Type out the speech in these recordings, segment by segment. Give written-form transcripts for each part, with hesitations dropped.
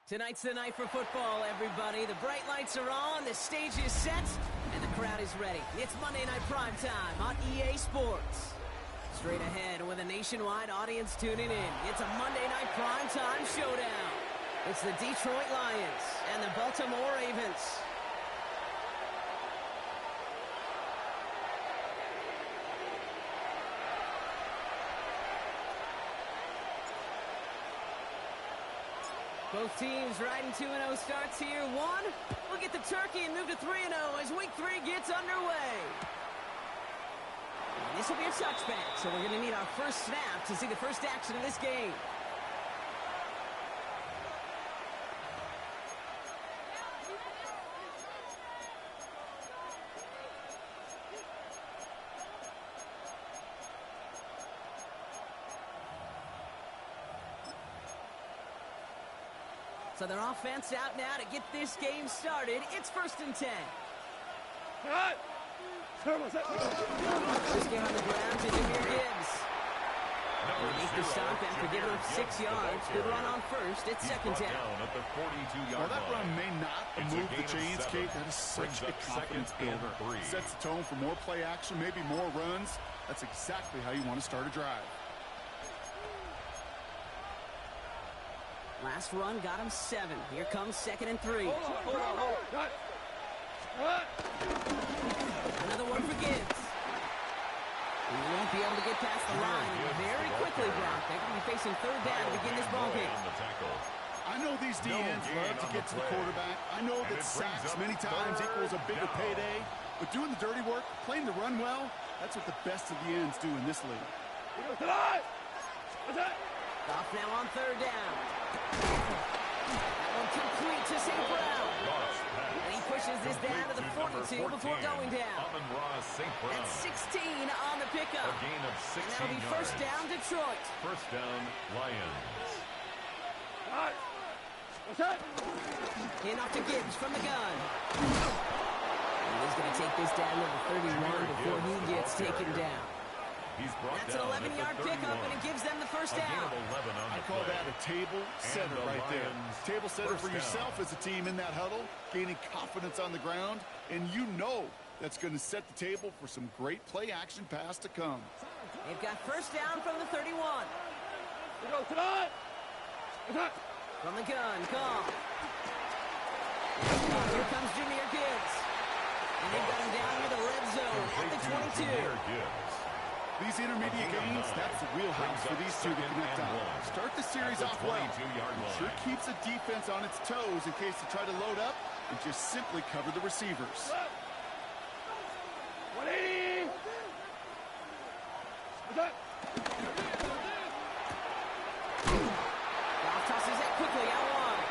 Tonight's the night for football, everybody. The bright lights are on, the stage is set, and the crowd is ready. It's Monday Night Primetime on EA Sports. Straight ahead with a nationwide audience tuning in. It's a Monday Night Primetime showdown. It's the Detroit Lions and the Baltimore Ravens. Both teams riding 2-0 starts here. We'll get the turkey and move to 3-0 as Week 3 gets underway. And this will be a touchback, so we're going to need our first snap to see the first action of this game. So their offense out now to get this game started. It's 1st and 10. This game on the ground to Jameer Gibbs. They make the stop after giving up 6 yards. Good run on first. It's 2nd down. At the 42-yard well, that run may not move the chains, Kate. That is such a confidence builder. Sets the tone for more play action, maybe more runs. That's exactly how you want to start a drive. Last run got him 7. Here comes 2nd and 3. Another one for Gibbs. He won't be able to get past the line very quickly, Brock. They're going to be facing 3rd down to begin this ball game. I know these DNs love to get to the quarterback. I know that sacks many times equals a bigger payday. But doing the dirty work, playing the run well, that's what the best of the ends do in this league. Off now on 3rd down. That one complete to St. Brown. And he pushes this down to the 42 before going down. That's 16 on the pickup. A gain of 16 and that'll be yards. 1st down Detroit. 1st down Lions. Hand off to Gibbs from the gun. And he's going to take this down to the 31 before he gets taken down. That's an 11-yard pickup, and it gives them the 1st down. I call that a table setter right there. Table setter for yourself as a team in that huddle, gaining confidence on the ground, and you know that's going to set the table for some great play-action pass to come. They've got 1st down from the 31. From the gun, call. Here comes Jameer Gibbs. And they've got him down near the red zone at the 22. These intermediate gains, that's the wheelhouse for these two to connect on. Start the series off well. It sure keeps the defense on its toes in case they try to load up and just simply cover the receivers. 180! Goff tosses it quickly out wide.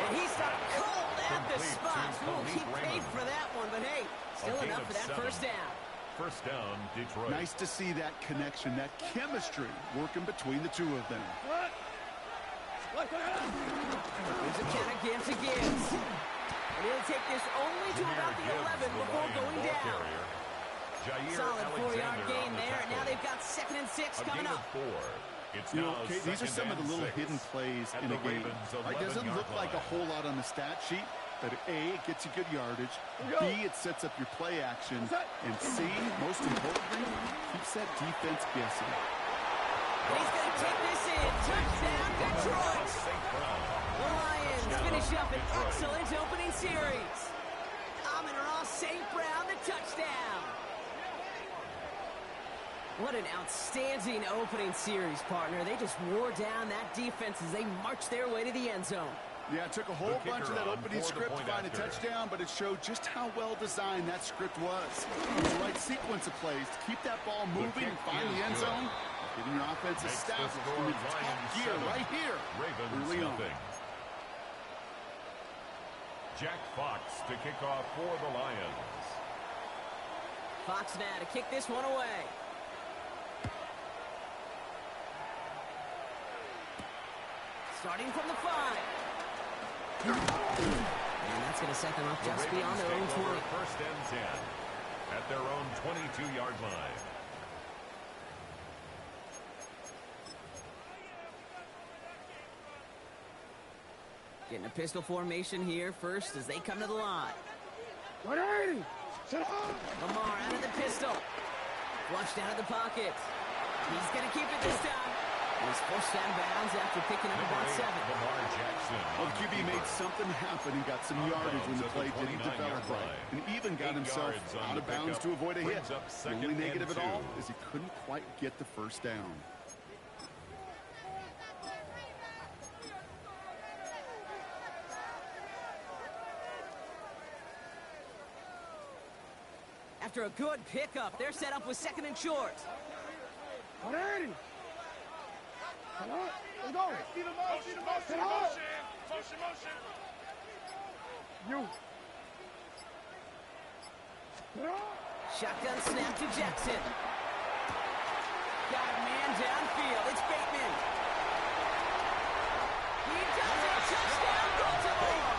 And he stopped cold at the spot. Ooh, he paid for that one, but hey, still enough for that 1st down. 1st down, Detroit. Nice to see that connection, that chemistry working between the two of them. There's a count again to Gibbs. And he'll take this only to about the 11 before going down. Solid 4-yard gain there, and now they've got 2nd and 6 coming up. You know, Kate, these are some of the little hidden plays in a game. It doesn't look like a whole lot on the stat sheet, but A, it gets you good yardage, B, it sets up your play action, and C, most importantly, keeps that defense guessing. He's going to take this in. Touchdown, Detroit! The Lions finish up an excellent opening series. Amon-Ra St. Brown, the touchdown. What an outstanding opening series, partner. They just wore down that defense as they marched their way to the end zone. Yeah, it took a whole bunch of that opening script to find a touchdown, but it showed just how well designed that script was. It was the right sequence of plays to keep that ball moving and find the end zone, getting your offense established in its top gear right here early on. Jack Fox to kick off for the Lions. Fox now to kick this one away. Starting from the 5. And that's going to set them up just beyond their own 20. 1st and 10 at their own 22-yard line. Getting a pistol formation here first as they come to the line. 180. Lamar out of the pistol. Flushed out of the pocket. He's going to keep it this time. He's forced out of bounds after picking up about 7. Lamar Jackson. Well, the QB made something happen and got some yardage when the play didn't develop right. And even got himself out of bounds to avoid a hit. The only negative at all is he couldn't quite get the first down. After a good pickup, they're set up with 2nd and short. 180. Come on. Let's go. Motion. You. Shotgun snap to Jackson. Got a man downfield. It's Bateman. He does it. Touchdown, Baltimore.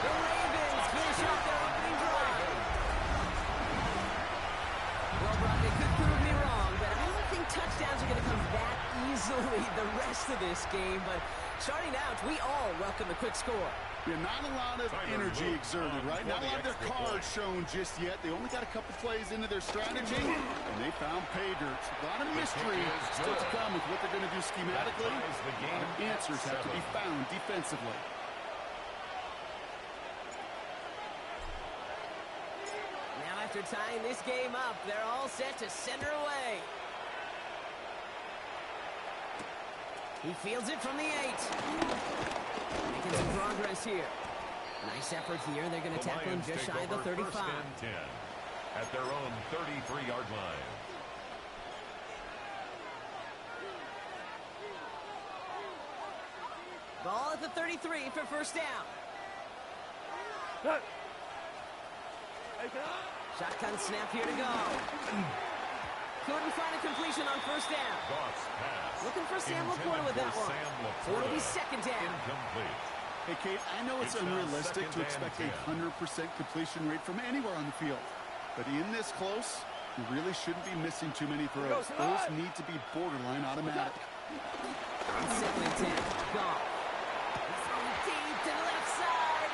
The Ravens finish off their opening drive. Well, Brock, they could prove me wrong, but I don't think touchdowns are going to come that easily the rest of this game. But starting out, we all welcome the quick score. Yeah, not a lot of energy exerted, right? Not a lot of their cards shown just yet. They only got a couple plays into their strategy, and they found pay dirt. A lot of mystery still to come with what they're going to do schematically. A lot of answers have to be found defensively. Now after tying this game up, they're all set to send her away. He fields it from the 8. Making some progress here. Nice effort here. They're going to tackle him just shy of the 35. First and 10 at their own 33-yard line. Ball at the 33 for first down. Shotgun snap here to go. Couldn't find a completion on first down. Looking for Sam Laporta with that one. So it'll be 2nd down. Incomplete. Hey, Kate, I know it's unrealistic to expect a 100% completion rate from anywhere on the field. But in this close, you really shouldn't be missing too many throws. Those need to be borderline automatic. On 2nd and 10. Goff. He's going deep to the left side.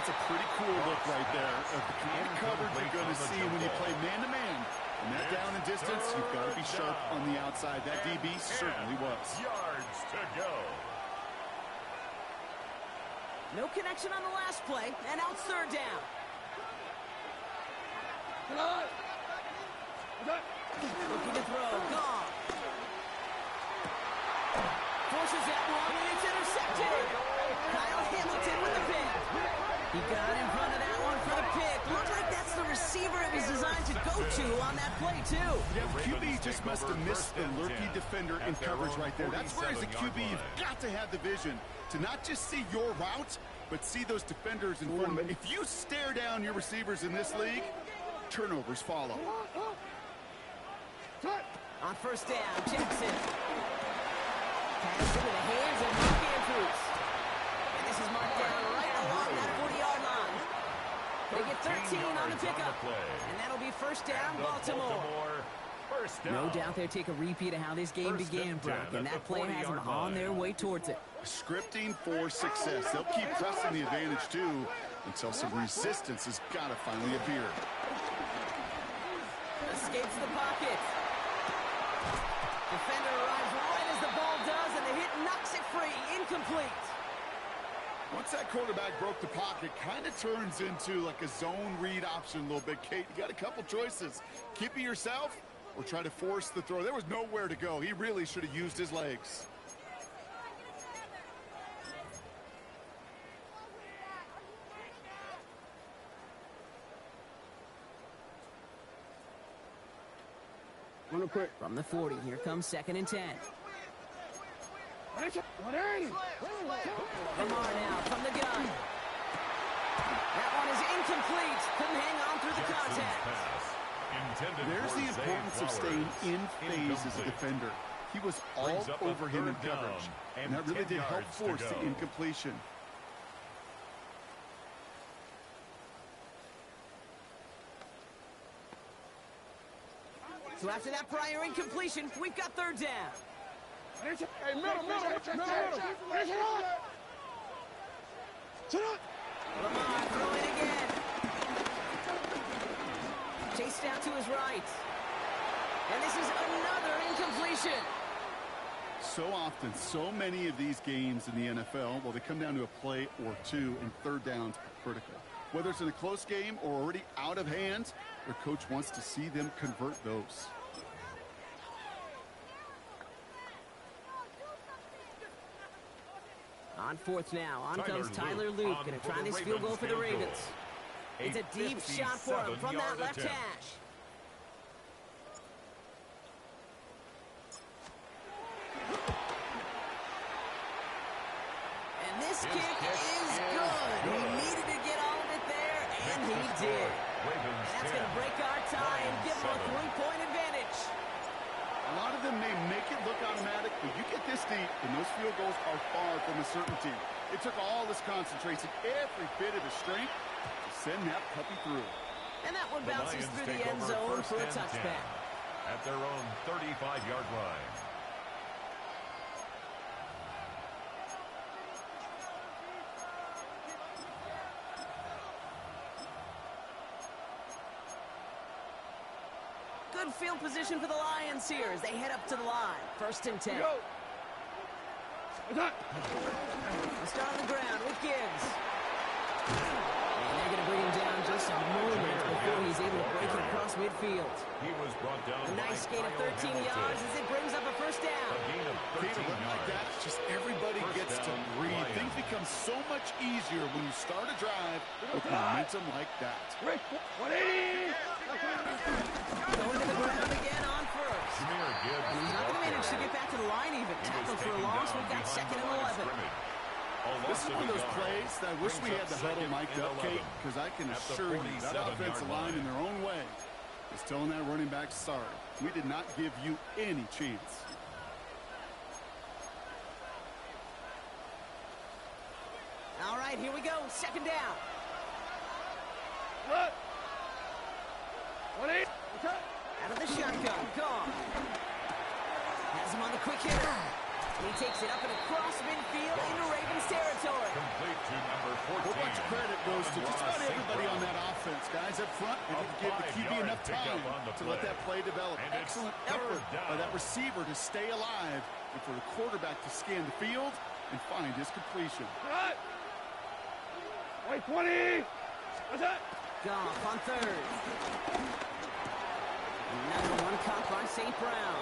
That's a pretty cool look right there of the kind of coverage you're going to see when you play man-to-man. And that down and distance, you've got to be sharp on the outside. That DB certainly was. Yards to go. No connection on the last play, and now it's 3rd down. Looking to throw, Goff. Forces that one, and it's intercepted. Kyle Hamilton with the pick. He got in front of that one for the pick. Looks like that's the receiver it was designed to go to on that play, too. Yeah, QB just must have missed the lurky defender in coverage right there. That's where, as a QB, you've got to have the vision to not just see your route, but see those defenders in front of it. If you stare down your receivers in this league, turnovers follow. On first down, Jackson. Pass into the hands of Mark Andrews. And this is marked down right along that 40-yard line. They get 13 on the pickup. And that'll be first down, Baltimore. No doubt they'll take a repeat of how this game began, Brock, and that play has them on their way towards it. Scripting for success. They'll keep pressing the advantage, too, until some resistance has got to finally appear. Escapes the pocket. Defender arrives right as the ball does, and the hit knocks it free. Incomplete. Once that quarterback broke the pocket, kind of turns into like a zone read option a little bit. Kate, you got a couple choices. Keep it yourself or try to force the throw. There was nowhere to go. He really should have used his legs. From the 40, here comes 2nd and 10. 180. Lamar now from the gun. That one is incomplete. Couldn't hang on through the contact. There's the importance of staying in phase as a defender. He was all over him in coverage, and that really did help force the incompletion. So after that prior incompletion, we've got 3rd down. Hey, middle. Lamar throwing again. Chased out to his right. And this is another incompletion. So often, so many of these games in the NFL, well, they come down to a play or two, and third downs are critical. Whether it's in a close game or already out of hand, their coach wants to see them convert those. On fourth now. On comes Tyler Luke. Going to try this field goal for the Ravens. It's a deep shot for him from that left hash. And this kick is good. He needed to get all of it there, and he did. And that's going to break our tie and give him a 3-point advantage. A lot of them may make it look automatic, but you get this deep, and those field goals are far from a certainty. It took all this concentration, every bit of his strength, to send that puppy through. And that one bounces through the end zone for a touchback. At their own 35-yard line. Good field position for the Lions here as they head up to the line. 1st and 10. They'll start on the ground with Gibbs. And they're going to bring him down just a moment before he's able to break it across midfield. He was brought down. A nice gain of 13 yards as it brings up a 1st down. A gain of 13 yards. Like that, just everybody gets to breathe. Things become so much easier when you start a drive with momentum like that. 180! Going to the ground again on 1st. And he's not going to manage to get back to the line even. Tackled for a loss. We've got 2nd and 11. This is one of those plays that I wish we had the huddle mic'd up, Kate, because I can assure you that offensive line in their own way is telling that running back, sorry, we did not give you any chance. All right, here we go. 2nd down. What? 180! Out of the shotgun. Gone. Has him on the quick hitter. And he takes it up and across midfield into Ravens territory. Complete to number 14. A whole bunch of credit goes to just about everybody on that offense. Guys up front, they didn't give the QB enough time to let that play develop. Excellent effort by that receiver to stay alive and for the quarterback to scan the field and find his completion. Wait, 20! What's that? Goff on 3rd. Another one caught by St. Brown.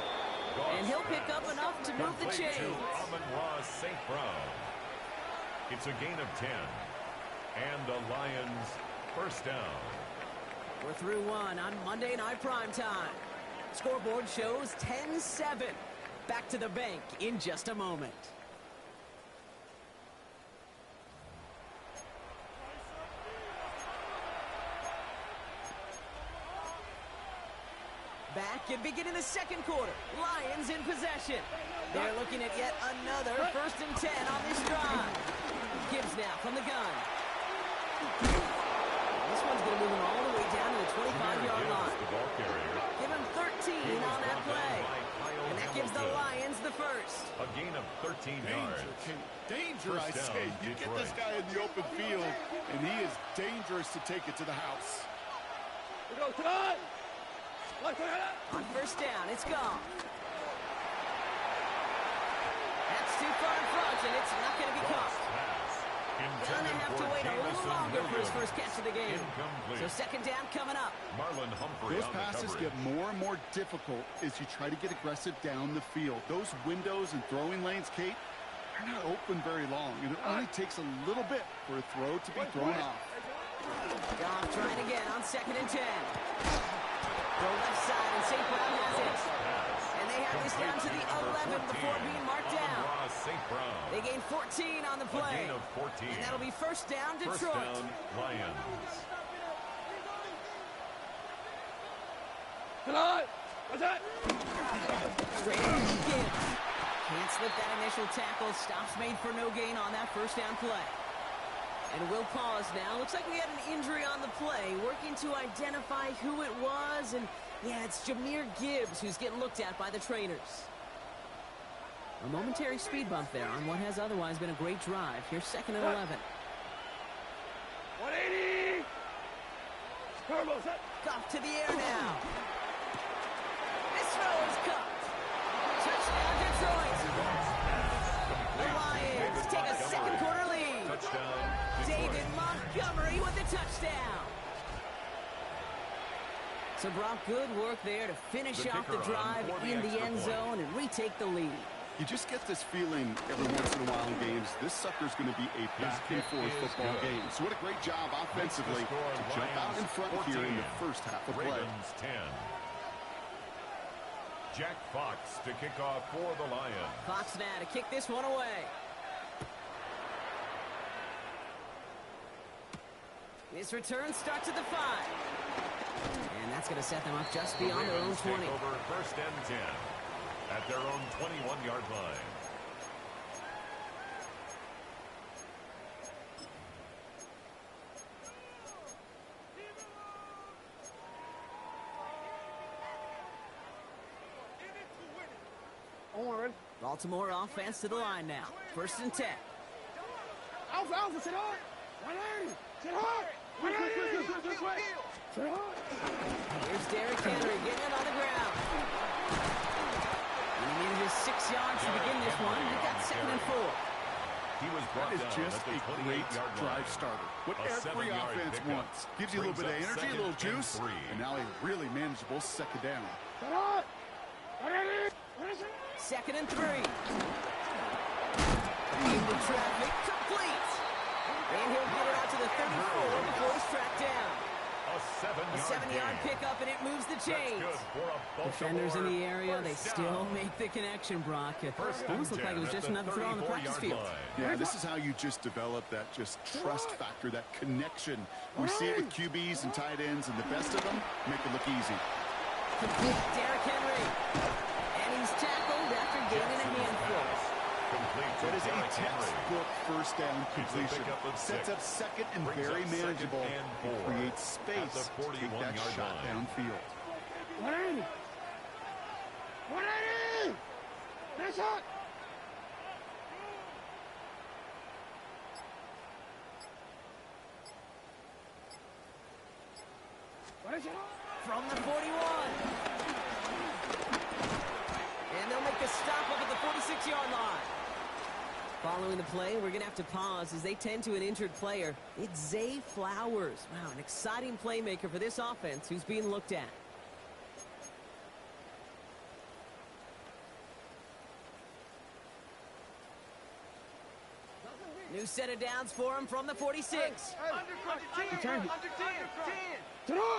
And he'll pick up enough to move the chains. Amon-Ra St. Brown. It's a gain of 10. And the Lions 1st down. We're through one on Monday Night Primetime. Scoreboard shows 10-7. Back to the bank in just a moment. Back and beginning the 2nd quarter. Lions in possession. They're looking at yet another 1st and 10 on this drive. Gibbs now from the gun. This one's going to move him all the way down to the 25-yard line. Give him 13 on that play. And that gives the Lions the 1st. A gain of 13 yards. Danger, I say. You get this guy in the open field, and he is dangerous to take it to the house. We go, Todd! On 1st down, it's gone. That's too far in front, and it's not going to be caught. Gonna have to wait a little longer for his 1st catch of the game. So 2nd down coming up. Marlon Humphrey. Those passes get more and more difficult as you try to get aggressive down the field. Those windows and throwing lanes, Kate, they're not open very long, and it only takes a little bit for a throw to be thrown off. Goff trying again on 2nd and 10. Go left side, and St. Brown has it. And they have this down to the 11 before being marked down. They gain 14 on the play. And that'll be 1st down, Detroit. 1st down, Lions. Tonight! What's that? Straight in Gibbs. Can't slip that initial tackle. Stops made for no gain on that 1st down play. And we'll pause now. Looks like we had an injury on the play. Working to identify who it was. And, yeah, it's Jahmyr Gibbs who's getting looked at by the trainers. A momentary speed bump there on what has otherwise been a great drive. Here's 2nd and 11. 180. Turbo set. Off to the air now. This throw is caught. Touchdown, Detroit. The Lions take a second quarter lead. Touchdown, David Montgomery with the touchdown. So, Brock, good work there to finish off the drive in the end zone and retake the lead. You just get this feeling every once in a while in games, this sucker's going to be a back-and-forth football game. So what a great job offensively to jump out in front here in the first half of play. Ravens 10. Jack Fox to kick off for the Lions. Fox now to kick this one away. This return starts at the 5. And that's going to set them up just beyond their own 20. Over first and 10 at their own 21-yard line. Baltimore offense to the line now. First and 10. Alpha, sit hard. 180. Sit hard. 180. Sit hard. Here's Derrick Henry getting it on the ground. He needed just 6 yards to begin this one. He got 2nd and 4. He was brought That is down just at the a great 28-yard drive line. starter. What A every 7-yard offense pickup. wants. Gives you a little bit of Brings up energy, a little 2nd and juice, 3. and now a really manageable second down. Sit hard. 180. 2nd and 3. Into traffic, complete. And he'll get it out to the 34 before he's tracked down. A 7-yard Yard pickup, and it moves the chains. Good for a Defenders in the area, they first still down. make the connection, Brock. It First and almost looked like it was 10 just at the another throw on the practice 34-yard field. line. Yeah, this is how you just develop that just trust factor, that connection. We see it with QBs and tight ends, and the best of them make it look easy. Complete Derrick Henry. And he's tackled after gaining a handful. Complete to That is a Derrick Henry. textbook first down It's a completion. pickup of Sets 6. up second and Brings very up second manageable. and It 4 creates at space the to take that 41-yard shot line. downfield. 180. 180. That's hot. What is it? From the 41. And they'll make the stop up at the 46-yard line. Following the play, we're going to have to pause as they tend to an injured player. It's Zay Flowers. Wow, an exciting playmaker for this offense who's being looked at. New set of downs for him from the 46. Sit hard.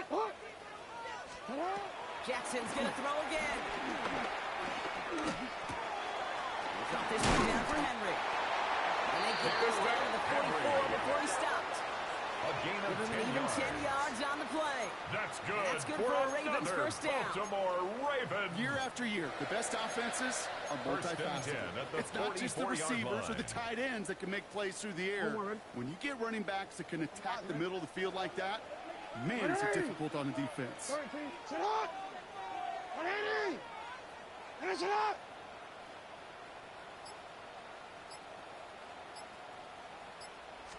What? Sit hard. Jackson's going to throw again. Drop this one down for Henry. And they get this down to the 44 before he stopped. A gain of Give him 10 an even yards. 10 yards on the play. That's good. That's good for a Ravens another first down. Baltimore Ravens. Year after year, the best offenses are First and 10 multifaceted. at the It's not just the 44-yard receivers or the line. tight ends that can make plays through the air. When you get running backs that can attack the middle of the field like that, man, is it difficult on the defense. Sit hard. 180. And sit hard.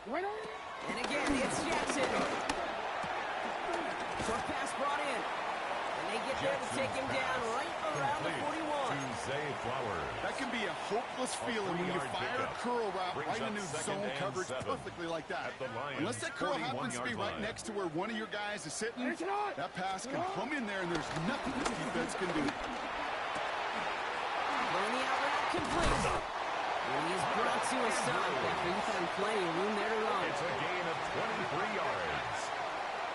And again, it's Jackson. Short pass brought in. And they get there to take him down right around the 41. To Zay Flowers. That can be a hopeless feeling when you 3-yard fire a pickup. curl route Brings right up into second zone and coverage 7 perfectly like that. at the Lions' Unless that curl happens to be 41-yard right line. next to where one of your guys is sitting, It's not. that pass can hum in there and there's nothing this defense can do. Running the out route complete. And he is brought to a stop after he found plenty of room there to run. It's a gain of 23 yards.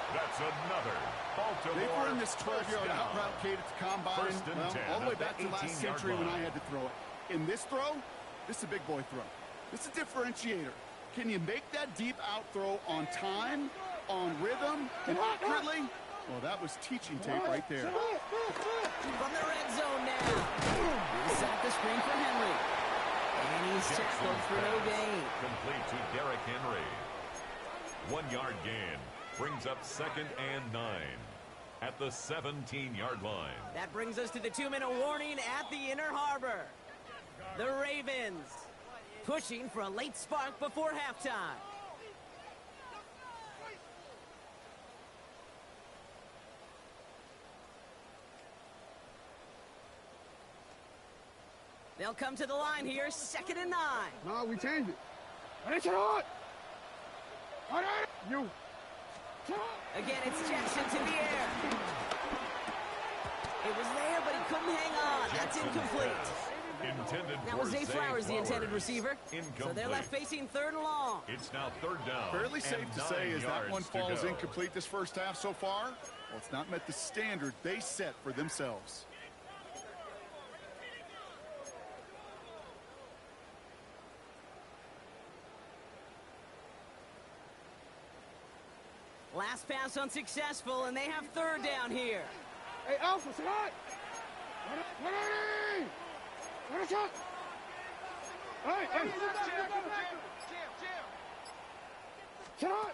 That's another Baltimore. They've run this first 12-yard out down. route, Kate, at the combine, First and 10 all the way at the back to last 18-yard century when I line. had to throw it. In this throw, this is a big boy throw. This is a differentiator. Can you make that deep out throw on time, on rhythm, and accurately? Well, that was teaching tape right there. From the red zone now. He'll set up the screen for Henry. And he's tackled for no gain. Complete to Derrick Henry. 1 yard gain. Brings up second and 9 at the 17-yard line. That brings us to the 2-minute warning at the Inner Harbor. The Ravens pushing for a late spark before halftime. They'll come to the line here, 2nd and 9. No, we changed it. Finish it on! You. Again, it's Jackson to the air. It was there, but he couldn't hang on. That's incomplete. That was Zay Flowers, the intended receiver. So they're left facing 3rd and long. It's now 3rd down. Fairly safe to say as that one falls incomplete this first half so far. Well, it's not met the standard they set for themselves. Last pass unsuccessful, and they have 3rd down here. Hey, Alpha, sit on! What a shot! Hey! Sit on!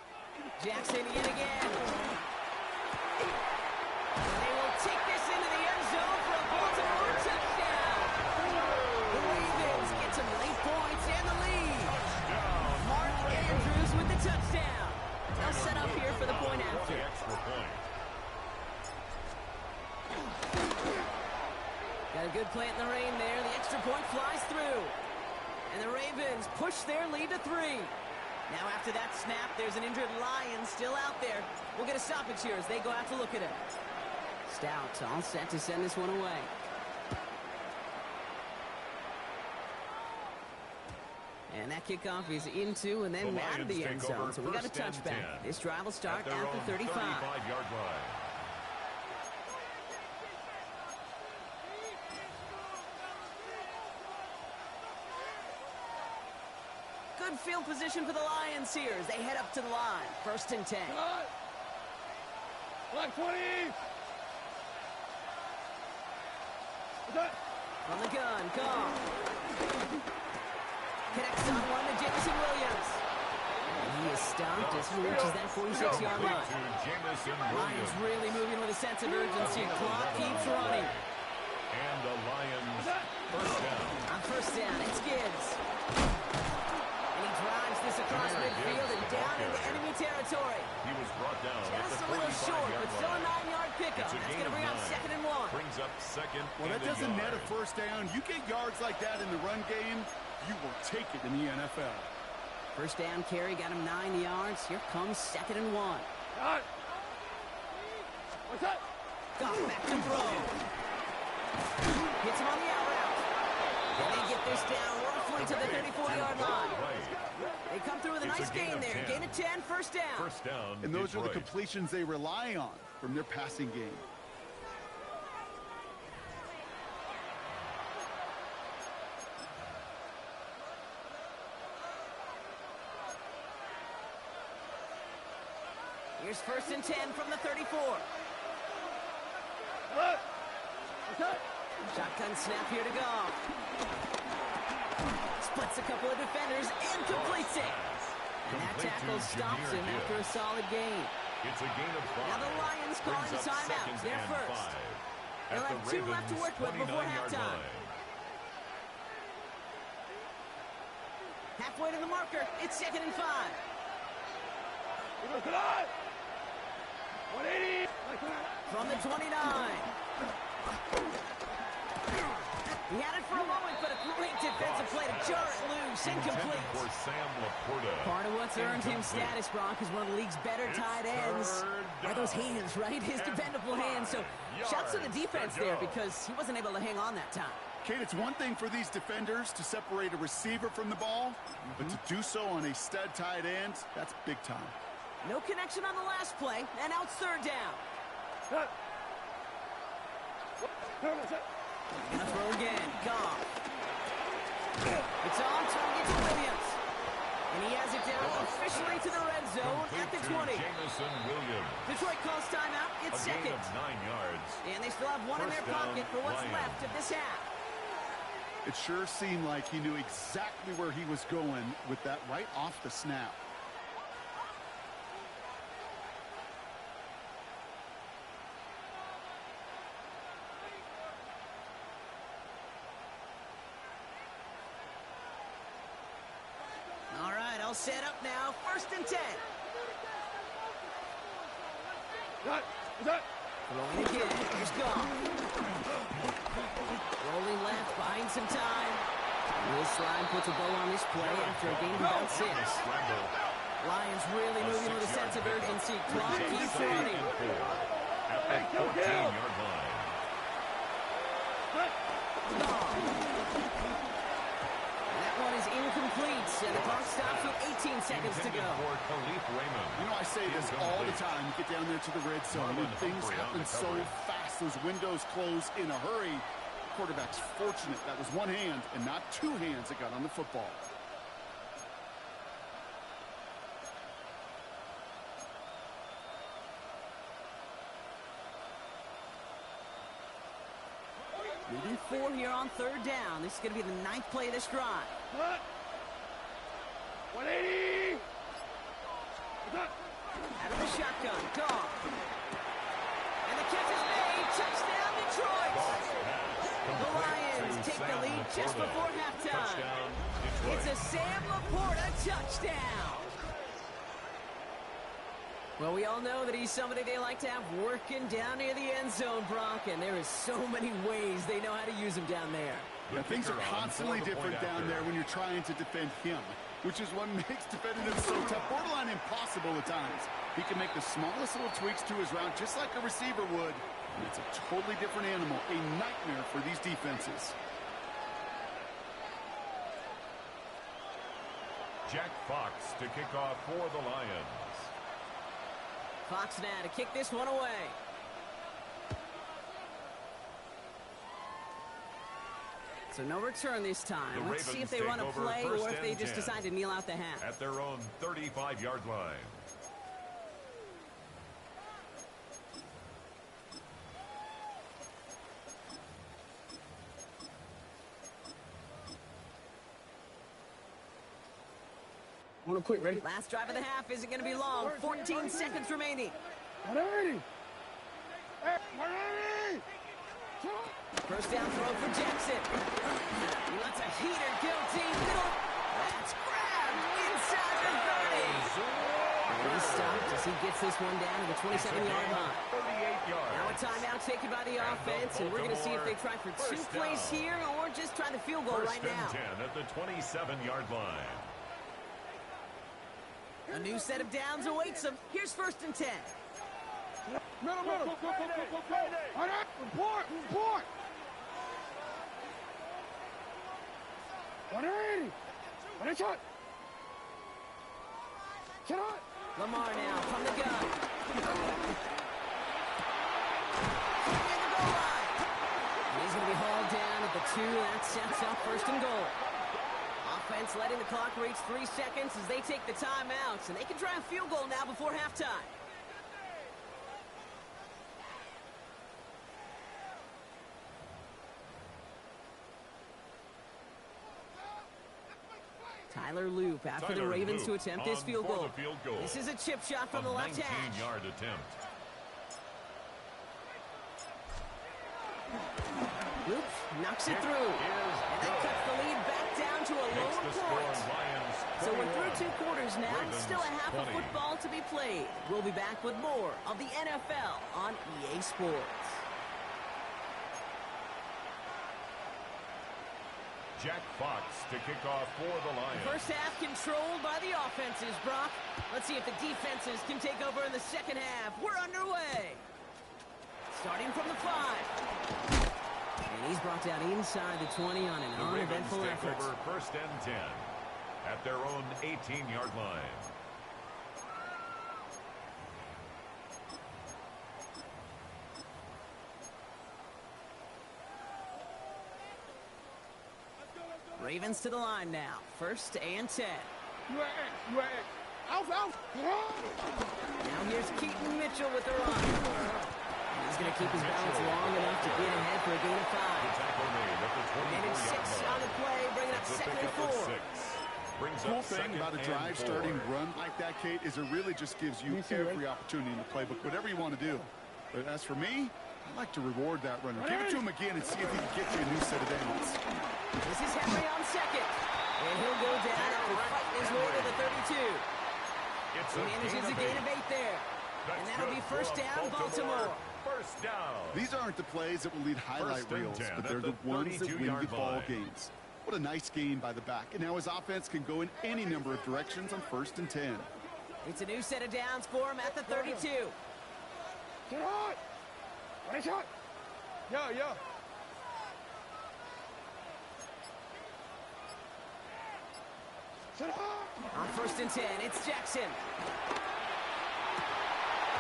Jackson yet again. They will take this into the end zone for a Baltimore touchdown. The Ravens get some late points and the lead. Mark Andrews with the touchdown. They'll set up here for the point after. Extra point. Got a good play in the rain there. The extra point flies through. And the Ravens push their lead to 3. Now after that snap, there's an injured Lion still out there. We'll get a stoppage here as they go out to look at him. Stout all set to send this one away. And that kickoff is into and then out of the end zone. So we got a touchback. This drive will start at the 35. 35-yard line. Good field position for the Lions here as they head up to the line. 1st and 10. Black 20! From the gun, Goff. Connects on one to Jameson Williams. And he is stopped as he reaches that 46-yard line. Lions really moving with a sense of urgency. Clock keeps running. And the Lions 1st down. On 1st down, it's Gibbs. And he drives this across midfield and down into enemy territory. He was brought down Just a little short, but still a 9-yard pickup. That's going to bring up 2nd and 1. Brings up 2nd. Well, that doesn't net a 1st down. You get yards like that in the run game, you will take it in the NFL. 1st down carry got him 9 yards. Here comes 2nd and 1. What's that? Goff back to throw. Hits him on the out route. And they get this down roughly to the 34-yard line. They come through with a nice gain there. Gain of 10, 1st down. 1st down. And those are the completions they rely on from their passing game. Here's 1st and 10 from the 34. Shotgun snap here to go. Splits a couple of defenders and completes it. And that tackle stops him after a solid gain. It's a gain of 5. Now the Lions calling the timeout. They're first. They'll have 2 left to work with before halftime. Halfway to the marker. It's 2nd and 5. 180! From the 29. He had it for a moment, but a great defensive play to jar it loose. Incomplete. For Sam Laporta. Part of what's earned him status, Brock, is one of the league's better tight ends. Are those hands, right? His dependable hands. So shouts to the defense there because he wasn't able to hang on that time. Kate, it's one thing for these defenders to separate a receiver from the ball, but to do so on a stud tight end, that's big time. No connection on the last play, and now it's 3rd down. Gonna throw again. Goff. It's on target to Williams. And he has it down officially to the red zone at the 20. Jameson Williams. Detroit calls timeout. It's A gain 2nd. of 9 yards. And they still have one in their pocket for what's left of this half. It sure seemed like he knew exactly where he was going with that right off the snap. All right, all set up now. 1st and 10. Throwing again. Here's Goff. Rolling left, buying some time. puts a bow on this play after a gain of about 6. Lions really moving with a sense of urgency. Clock keeps running. At the 14-yard line. That one is incomplete, and the clock stops with 18 seconds to go. You know, I say this all the time. You get down there to the red zone, and things happen so fast. Those windows close in a hurry. Quarterback's fortunate that was one hand and not two hands that got on the football. Moving 4 here on 3rd down. This is going to be the 9th play of this drive. 180! Out of the shotgun. Gone. And the catch is made. Touchdown, Detroit. The Lions take the lead just before halftime. It's a Sam Laporta touchdown. Well, we all know that he's somebody they like to have working down near the end zone, Brock, and there is so many ways they know how to use him down there. Yeah, things are constantly different down there when you're trying to defend him, which is what makes defending him so tough, borderline impossible at times. He can make the smallest little tweaks to his route just like a receiver would, and it's a totally different animal, a nightmare for these defenses. Jack Fox to kick off for the Lions. Fox now to kick this one away. So no return this time. Let's see if they run a play or if they just decide to kneel out the half. At their own 35-yard line. On him quick, ready? Last drive of the half isn't going to be long. 14 seconds remaining. 180! Hey, 180! First down throw for Jackson. He lets a heater go deep middle. That's grabbed inside the 30. He's stopped as he gets this one down to the 27-yard line. 38 yards. Now a timeout taken by the offense, and we're going to see if they try for 2 plays here or just try the field goal right now. First and 10 at the 27-yard line. A new set of downs awaits them. Here's 1st and 10. Middle. All right, report. 180. What a shot. Shot. Lamar now from the gun. And the goal line. And he's going to be hauled down at the 2. That sets up 1st and goal. Offense letting the clock reach 3 seconds as they take the timeouts, and they can try a field goal now before halftime. Tyler Loop after the Ravens to attempt this field goal. This is a chip shot from the left hash. 19-yard attempt. Loop knocks it through, and that cuts the lead back down to a lone point. So we're through 2 quarters now, still a half of football to be played. We'll be back with more of the NFL on EA Sports. Jack Fox to kick off for the Lions. First half controlled by the offenses, Brock. Let's see if the defenses can take over in the second half. We're underway. Starting from the 5. And he's brought down inside the 20 on an uneventful effort. Over 1st and 10 at their own 18-yard line. Ravens to the line now. 1st and 10. Out. Now here's Keaton Mitchell with the run. He's going to keep his balance long enough to get ahead for a gain of 5. And it's 6 on the play, bringing up 2nd and 4. Cool thing about a drive starting run like that, Kate, is it really just gives you every opportunity in the playbook, whatever you want to do. But as for me, I like to reward that runner. Give it to him again and see if he can get you a new set of downs. This is Henry on 2nd. And he'll go down after fighting his way to the 32. He manages a gain of 8 there. And that'll be 1st down, Baltimore. First down. These aren't the plays that will lead highlight reels, but they're the ones that win the ball games. What a nice gain by the back. And now his offense can go in any number of directions on 1st and 10. It's a new set of downs for him at the 32. Get hot! Ready, shot! Yeah. Sit hot! On 1st and 10, it's Jackson.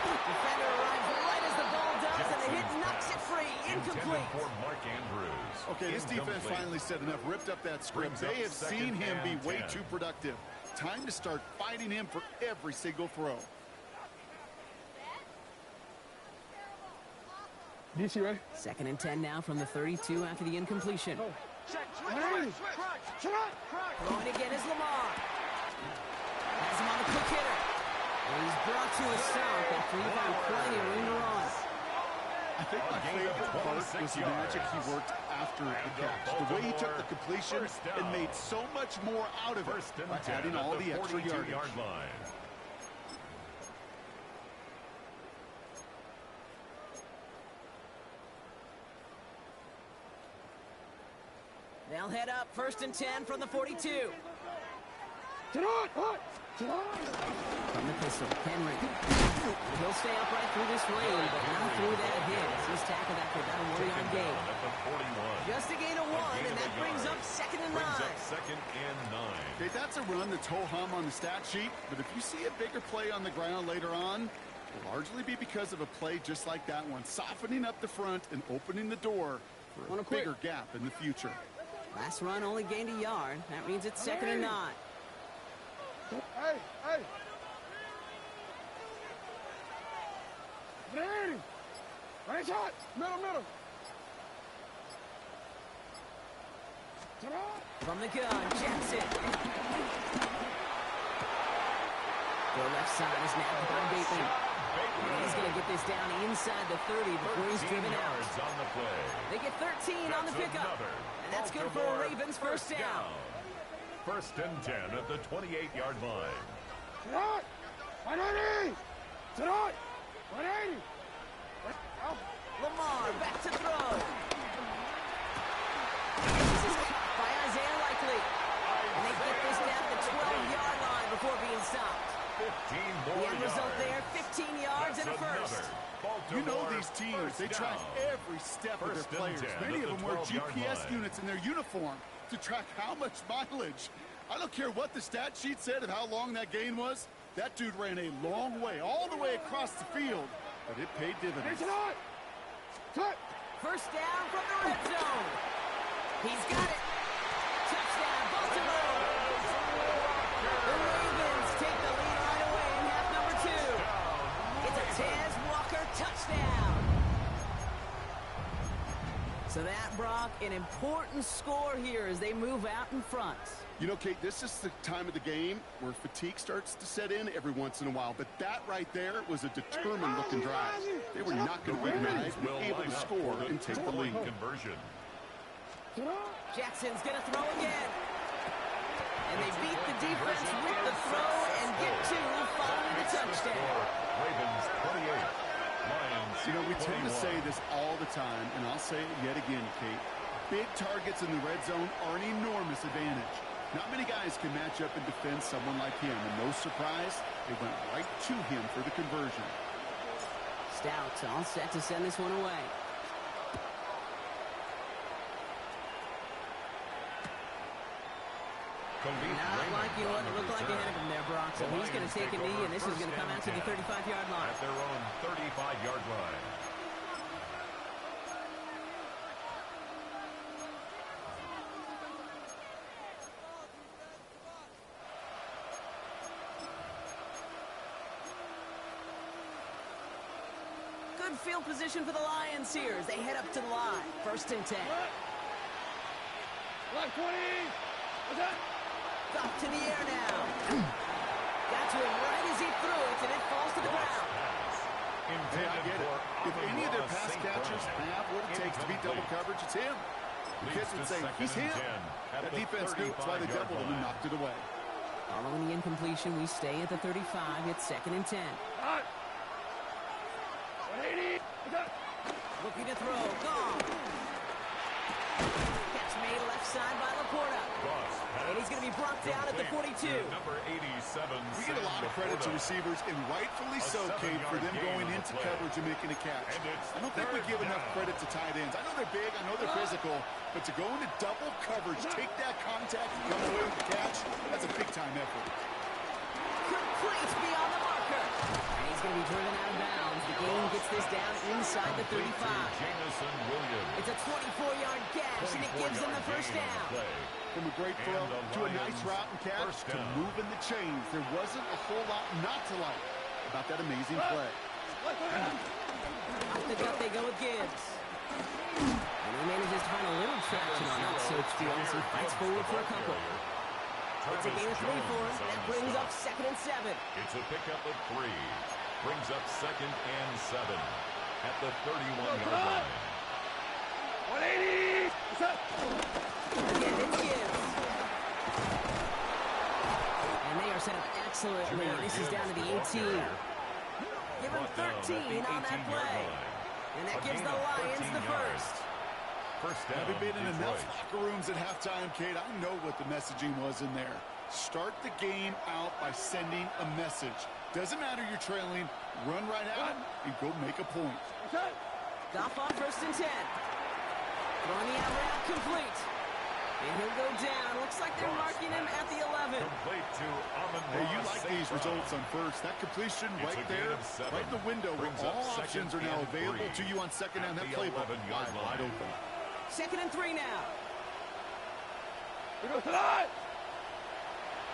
Defender arrives right as the ball does, and the hit knocks it free. Incomplete. For Mark Andrews. Okay, this defense finally said enough, ripped up that script. They have seen him be way too productive. Time to start fighting him for every single throw. DC, ready? 2nd and 10 now from the 32 after the incompletion. Go. Throwing again is Lamar. Has him on the quick hitter. And he's brought to a stop after he found plenty of room to run. I think my favorite part was the magic he worked after the catch. The way he took the completion and made so much more out of it by adding all the extra yardage. They'll head up 1st and 10 from the 42. Get on! From the pistol, Henry. He'll stay upright through this lane, but not through that hit. He's tackled after about a 1-yard gain. Just a gain of 1, and that brings up 2nd and 9. Okay, that's a run that's ho-hum on the stat sheet, but if you see a bigger play on the ground later on, it will largely be because of a play just like that one, softening up the front and opening the door for a bigger gap in the future. Last run only gained a yard. That means it's 2nd and 9. Hey! Ready! Ready, shot! Middle! From the gun, Jackson. The left side is nabbed by Bateman. He's going to get this down inside the 30 before he's driven out. They get 13 on the pickup. And that's good for a Ravens first down. 1st and 10 at the 28-yard line. Sit on! 180! Sit on! 180! Lamar back to throw. This is caught by Isaiah Likely. And they get this down to the 12-yard line before being stopped. 15 more the end result there, 15 yards and a first. You know these teams, they track every step of their players. Many of them wear GPS units in their uniform to track how much mileage. I don't care what the stat sheet said of how long that gain was. That dude ran a long way, all the way across the field, but it paid dividends. First down from the red zone. He's got it. Touchdown, Baltimore. The Ravens take the lead right away in half number 2. It's a Tez Walker touchdown. So that, Brock, an important score here as they move out in front. You know, Kate, this is the time of the game where fatigue starts to set in every once in a while, but that right there was a determined-looking drive. They were not going to be denied, able to score and take the lead. Jackson's going to throw again. And they beat the defense with the throw and get 2 following the touchdown. Ravens 28. Lions, you know, we tend to say this all the time, and I'll say it yet again, Kate. Big targets in the red zone are an enormous advantage. Not many guys can match up and defend someone like him, and no surprise, they went right to him for the conversion. Stout all set to send this one away. Not like you want to look like ahead of him there, Brock. So he's going to take a knee, and this is going to come out to the 35-yard line. At their own 35-yard line. Good field position for the Lions here as they head up to the line. 1st and 10. Left 20! What's that? Up to the air now. Got to him right as he threw it, and it falls to the ground. Hey, I get it. If any of their pass catchers have what it takes to beat double coverage, it's him. The kids would say, he's him. That defense knew that's why they doubled him and knocked it away. Following the incompletion, we stay at the 35. It's 2nd and 10. 180! What's that? Looking to throw. Gone. Catch made left side by Laporta. be brought down at the 42. Number 87. We get a lot of credit to receivers, and rightfully so, Kate, for them going into coverage and making a catch. I don't think we give enough credit to tight ends. I know they're big, I know they're physical, but to go into double coverage, take that contact, and come away with the catch, that's a big-time effort. Complete beyond the marker. And he's going to be driven out of bounds. The game gets this down inside the 35. It's a 24-yard gash, and it gives them the first down. From a great throw to a nice route and catch to moving the chains. There wasn't a whole lot not to like about that amazing play. Off the gut they go with Gibbs. And he manages to find a little traction on that search field as he fights forward for a couple. It's a gain of 3 for him. That brings up 2nd and 7. It's a pickup of 3. Brings up 2nd and 7 at the 31-yard line. 180! Again, it's Gibbs. And they are set up excellently. This is down to the 18. Give him 13 on that play. And that gives the Lions the first. Having been in enough locker rooms at halftime, Kate, I know what the messaging was in there. Start the game out by sending a message. Doesn't matter you're trailing, run right out and go make a point. Goff on 1st and 10. Throwing the out route complete. And he'll go down. Looks like they're marking him at the 11. Complete to Hey, you like these results on first. That completion right there, right in the window where all options are now available to you on 2nd down. That playbook wide open. 2nd and 3 now. We go tonight!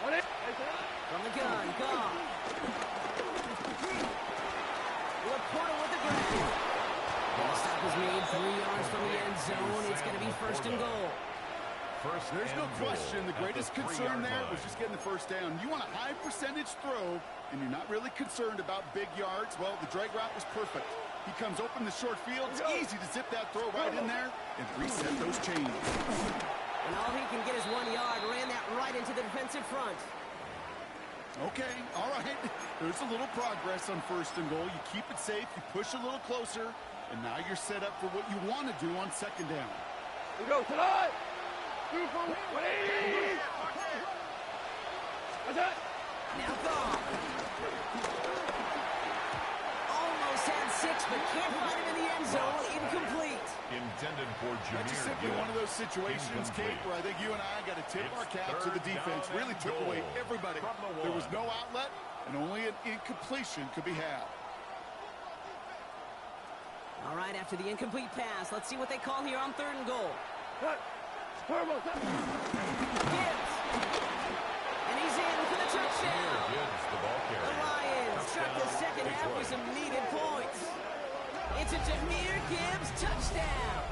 From the gun, Goff. Laporta with the grab. The stop is made 3 yards from the end zone. It's going to be 1st and goal. There's no question. The greatest concern there was just getting the first down. You want a high percentage throw, and you're not really concerned about big yards. Well, the drag route was perfect. He comes open the short field. It's easy to zip that throw right in there and reset those chains. And all he can get is 1 yard. Ran that right into the defensive front. Okay, all right. There's a little progress on 1st and goal. You keep it safe. You push a little closer. And now you're set up for what you want to do on 2nd down. We go tonight! 180! That's it! Now Goff. Almost had 6, but can't find him in the end zone. Incomplete. Intended for Jameer. That's just simply one of those situations, Kate, where I think you and I got to tip our cap to the defense. Really took away everybody. There was no outlet, and only an incompletion could be had. All right, after the incomplete pass, let's see what they call here on 3rd and goal. Gibbs. And he's in for the touchdown. The Lions start the 2nd half with some needed points. It's a Jameer Gibbs touchdown.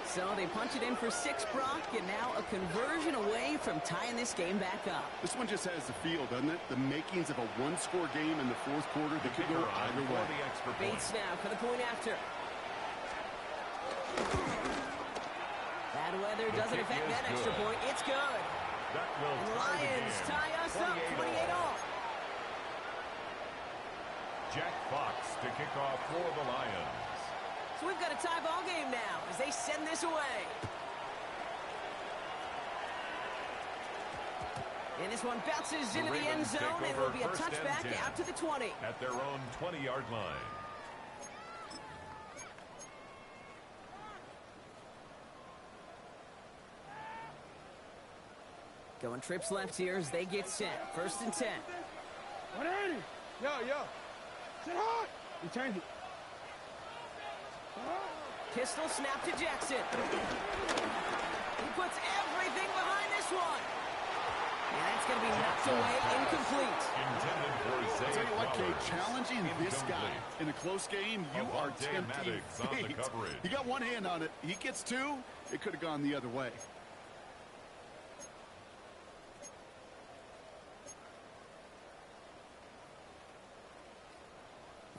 So they punch it in for 6, Brock, and now a conversion away from tying this game back up. This one just has the feel, doesn't it? The makings of a 1-score game in the 4th quarter that could go either way. Bates now for the point after. Bad weather doesn't affect that extra point. It's good. And the Lions tie us up 28-all. Jack Fox to kick off for the Lions. So we've got a tie ball game now as they send this away. And this one bounces into the end zone, and it will be a touchback out to the 20. At their own 20-yard line. Going trips left here as they get set. 1st and 10. 180! Yo. Sit hard! You change it. Pistol snap to Jackson. He puts everything behind this one. And that's going to be knocked away, incomplete. I'll tell you what, Kate, challenging this guy in a close game, you are tempting fate. He got one hand on it. He gets 2. It could have gone the other way.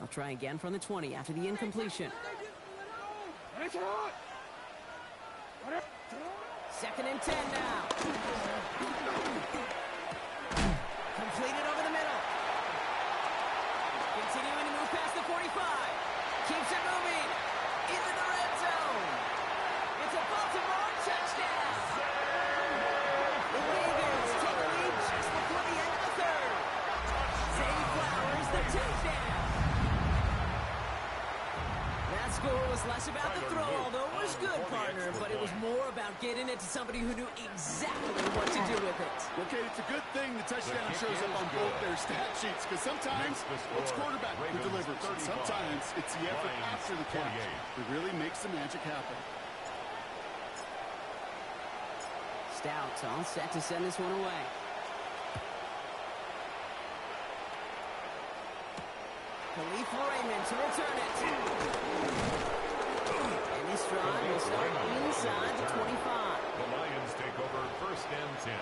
I'll try again from the 20 after the incompletion. 2nd and 10 now. Completed over the middle. Continuing to move past the 45. Keeps it moving. Into the red zone. It's a Baltimore touchdown. about the throw, although it was good, partner, but it was more about getting it to somebody who knew exactly what to do with it. Okay, it's a good thing the touchdown shows up on both their stat sheets, because sometimes it's quarterback who delivers, and sometimes it's the effort after the catch that really makes the magic happen. Stout all set to send this one away. Khalif Raymond to return it. And this drive will start inside the 25. The Lions take over 1st and 10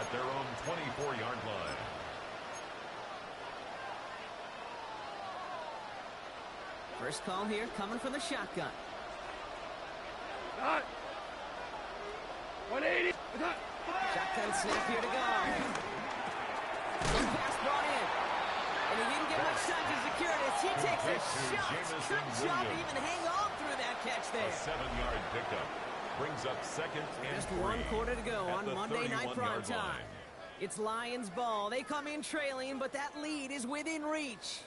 at their own 24-yard line. First call here coming from the shotgun. 180. Shotgun snap here to go. Pass brought in. And he didn't get much time to secure it as he takes a shot. Good job to even hang on through that catch there. A 7-yard pickup brings up 2nd and Just 3 1 quarter to go on Monday Night 31-yard Primetime. line. It's Lions ball. They come in trailing, but that lead is within reach.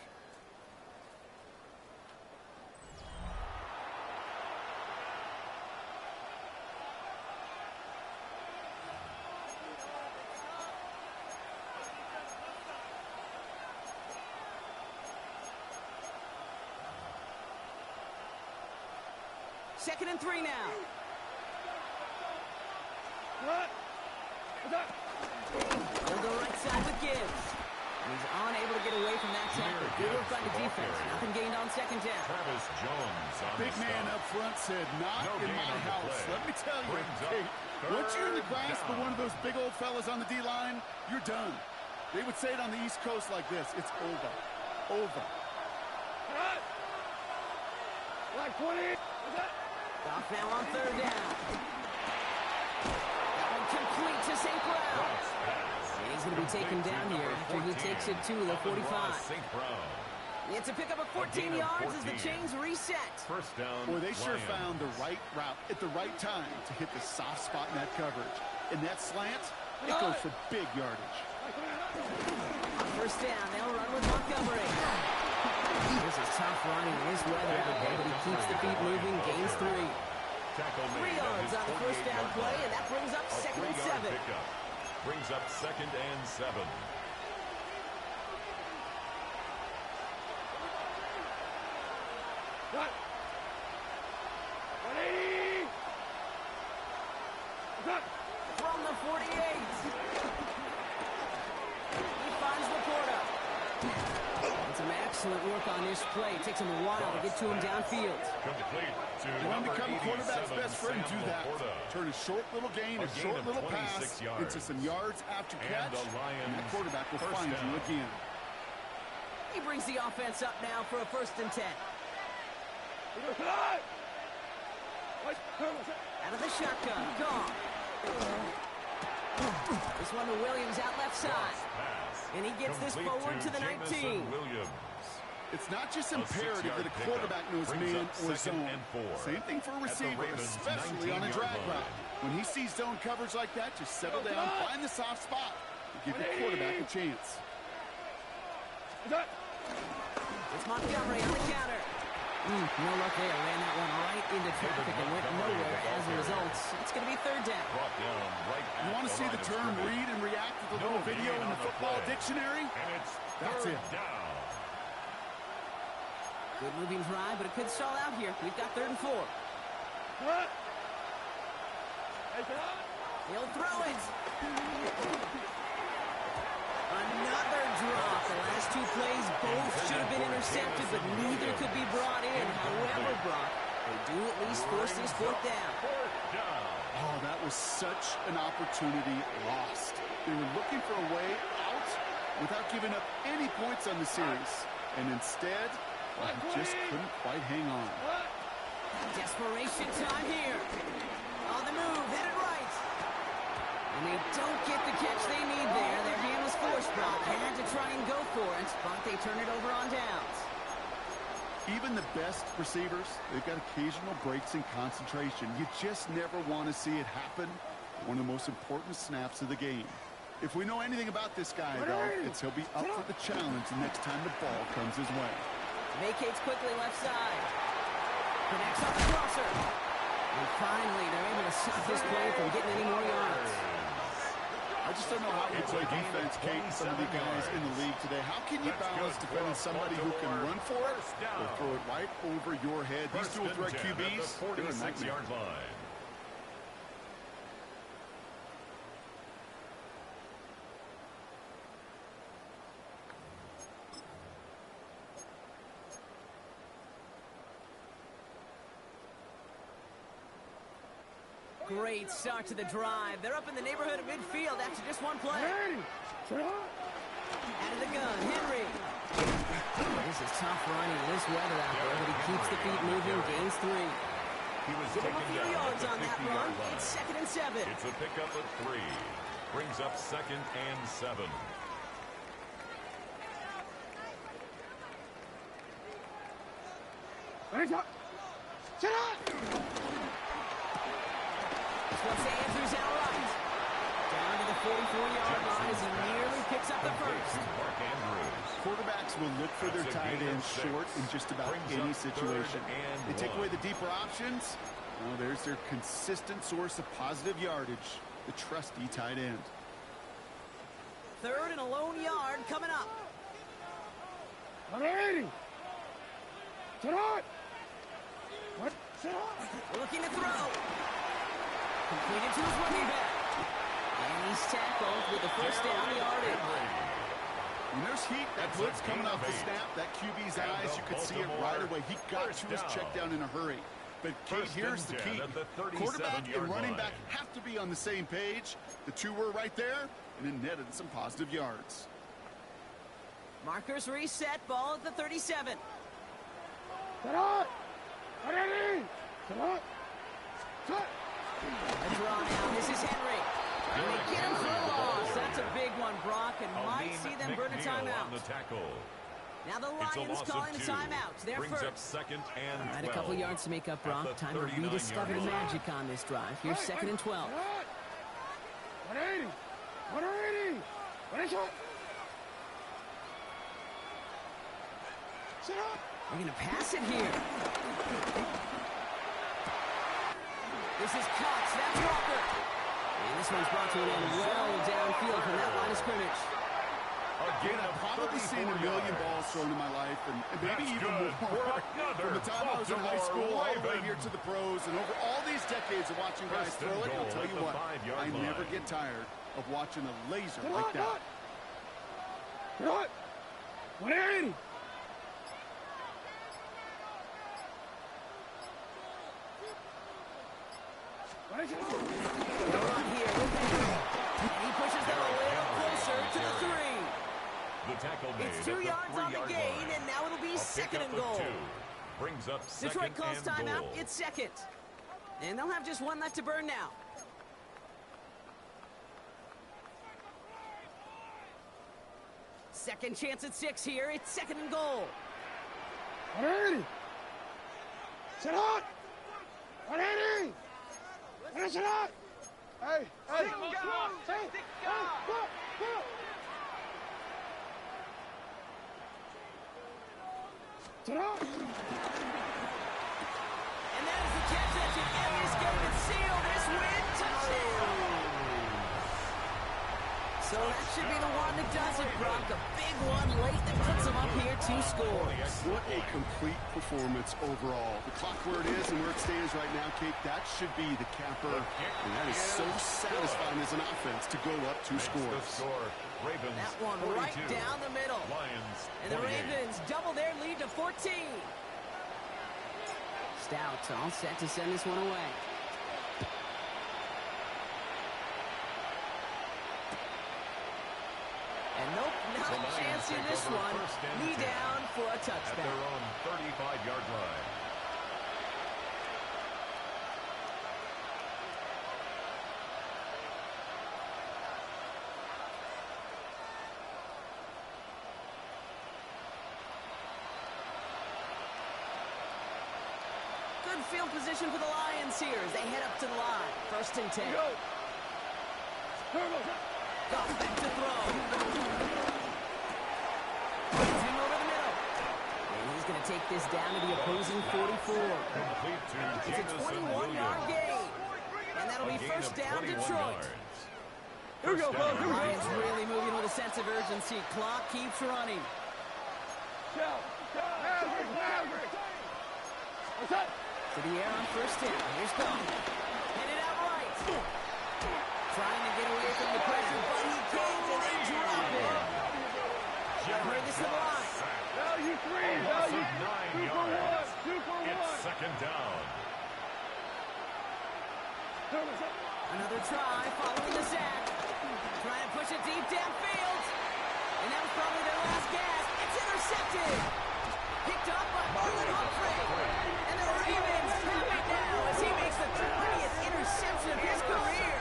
Second and 3 now. They'll go right side with Gibbs. He's unable to get away from that tackle. Good work by the defense. Nothing gained on 2nd down. Travis Jones on Big the man stop. up front said, not No in gain my on the house. play. Let me tell you, Brings up hey, once you're in the 3rd grasp of down. one of those big old fellas on the D-line, you're done. They would say it on the East Coast like this. It's over. Over. Like 20. Off now on 3rd down. That one complete to St. Brown. And he's going to be taken down here after he takes it to the 45. St. Brown. It's a pickup of 14 yards as the chains reset. 1st down. Boy, they sure Lions. found the right route at the right time to hit the soft spot in that coverage. And that slant, it goes for big yardage. On 1st down, they'll run with Montgomery. This is tough running in this weather out there, but he keeps the feet moving, gains 3. Tackle 3 made at yards his on the 1st down 48-yard play, line. and that brings up A 2nd and 3-yard 7. pickup brings up 2nd and 7. What? 180. From the 48. He finds Laporta. And some excellent work on this play. It takes him a while to get to him downfield. Complete to You want to number become a quarterback's 87, best friend, Sam do that. Laporta. Turn a short little gain, A a gain short of little 26 pass yards. into some yards after And catch, the Lions and that quarterback will first find down. you again. He brings the offense up now for a 1st and 10. Out of the shotgun, gone. This one to Williams out left side. Pass. And he gets this Complete forward to the 19. Jamison Williams. It's not just A imperative 6-yard that a pickup quarterback knows brings man up or 2nd zone. and 4. Same thing for a At the receiver, Ravens' especially on a 19-yard drag line. route. When he sees zone coverage like that, just settle down, find the soft spot, and give your quarterback a chance. It's Montgomery on the counter. No luck there. Ran that one right into traffic and went nowhere as a result. It's going to be 3rd down. Brought down right You at want to see line the of term scrimmage. read and react with a No little video gain in on the the football play. dictionary? And it's That's 3rd it. down. Good moving drive, but it could stall out here. We've got 3rd and 4. He'll throw it. Another drop. The last 2 plays both should have been intercepted, but neither could be brought in. However brought, they do at least force this 4th down. 4th down. Oh, that was such an opportunity lost. They were looking for a way out without giving up any points on the series. And instead, they just couldn't quite hang on. Desperation time here. On the move, headed right. And they don't get the catch they need there. Their hand was forced, Brock. Had to try and go for it, but they turn it over on downs. Even the best receivers, they've got occasional breaks in concentration. You just never want to see it happen. One of the most important snaps of the game. If we know anything about this guy, though, it's he'll be up for the challenge the next time the ball comes his way. Vacates quickly left side. Connects on the crosser. And finally, they're able to stop this play from getting any more yards. I just don't know how you play defense, Kate, some of the guys in the league today. How can you balance defending somebody who can run for it or throw it right over your head? These dual threat QBs, they're a nightmare. Great start to the drive. They're up in the neighborhood of midfield after just one play. Out of the gun, Henry. This is tough running in this weather out there, but he keeps the feet moving, gains 3. Give him a few yards on that run. It's 2nd and 7. It's a pickup of 3. Brings up 2nd and 7. Sit up! Once Andrews outright. Down to the 44-yard line as he nearly picks up the first. Quarterbacks will look for their tight ends short in just about any situation. They take away the deeper options. Well, there's their consistent source of positive yardage, the trusty tight end. 3rd and a lone yard coming up. 180. Sit up! What? Sit up! Looking to throw. Completed to his running back. And he's tackled with the first down yardage. When there's heat, that blitz coming off the snap, that QB's eyes, you could see it right away. He got to his check down in a hurry. But Kate, here's the key. Quarterback and running back have to be on the same page. The two were right there, and it netted some positive yards. Markers reset, ball at the 37. Sit up! 180! Sit up! Sit! A draw now. This is Henry. And they get him for a loss. That's a big one, Brock, and might see them burn a timeout. Now the Lions calling a timeout. They're first. All right, a couple yards to make up, Brock. Time to rediscover the magic on this drive. Here's 2nd and 12. 180! 180! What is it? Sit up! They're going to pass it here. This is Cox. That's Walker. And this one's brought to an end well downfield from that line of scrimmage. Again, I've probably seen a million balls thrown in my life, and maybe even more. From the time I was in high school all the way here to the pros, and over all these decades of watching guys throw it, I'll tell you what, I never get tired of watching a laser like that. Get on! 180! They're on here with Henry. And he pushes them a little closer to the 3. The tackle made. It's 2 yards on the gain, and now it'll be 2nd and goal. Brings up 2nd Detroit calls and timeout. goal. It's 2nd. And they'll have just 1 left to burn now. Second chance at 6 here. It's 2nd and goal. 180! Sit up! 180! Sit up! Hey! Hey! Sit up! And that is the catch that should end this game and seal this win. Touchdown! So that should be the one that does it, Brock. A big one late that puts them up here 2 scores. What a complete performance overall. The clock where it is and where it stands right now, Kate, that should be the capper. And that is so satisfying as an offense to go up 2 scores. Ravens, that one 42. Right down the middle. Lions, and the Ravens double their lead to 14. Stout all set to send this one away. And nope, not a chance in this one. Knee down for a touchdown. At their own 35-yard line. Good field position for the Lions here as they head up to the line. 1st and 10. Goff back to throw. He's him over the middle. And he's going to take this down to the opposing 44. It's a 21-yard gain. And that'll be first down, Detroit. Here we go, fellas. Here we go. Lions really moving with a sense of urgency. Clock keeps running. To the air on first down. Here's Gone. Headed out right. Trying to get away from the pressure, but he can't, and they drop it. Bring this to the line. Value 3. Value 2 for 1. 2 for 1. It's second down. Another try following the sack. Trying to push it deep downfield. And that was probably their last gasp. It's intercepted. Picked up by Marlon Humphrey. And the Ravens have it now as he makes the 20th interception of his career.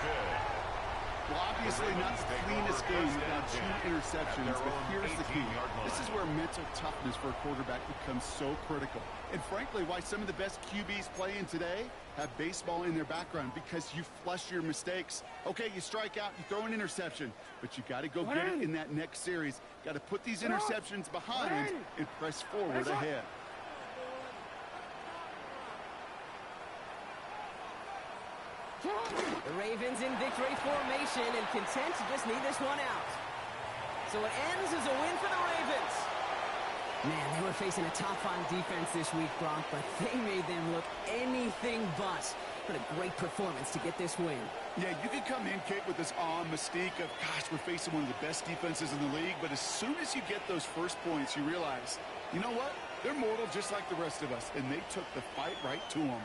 Well, obviously not the cleanest game without 2 interceptions, but here's the key. This is where mental toughness for a quarterback becomes so critical. And frankly, why some of the best QBs playing today have baseball in their background, because you flush your mistakes. Okay, you strike out, you throw an interception, but you got to go get it in that next series. Got to put these interceptions behind and press forward ahead. The Ravens in victory formation and content to just need this one out. So it ends as a win for the Ravens. Man, they were facing a top-5 defense this week, Gronk, but they made them look anything but. What a great performance to get this win. Yeah, you can come in, Kate, with this awe and mystique of, gosh, we're facing one of the best defenses in the league, but as soon as you get those first points, you realize, you know what? They're mortal just like the rest of us, and they took the fight right to them.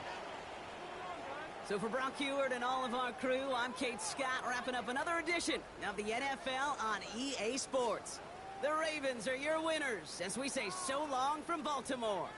So for Brock Heward and all of our crew, I'm Kate Scott, wrapping up another edition of the NFL on EA Sports. The Ravens are your winners as we say so long from Baltimore.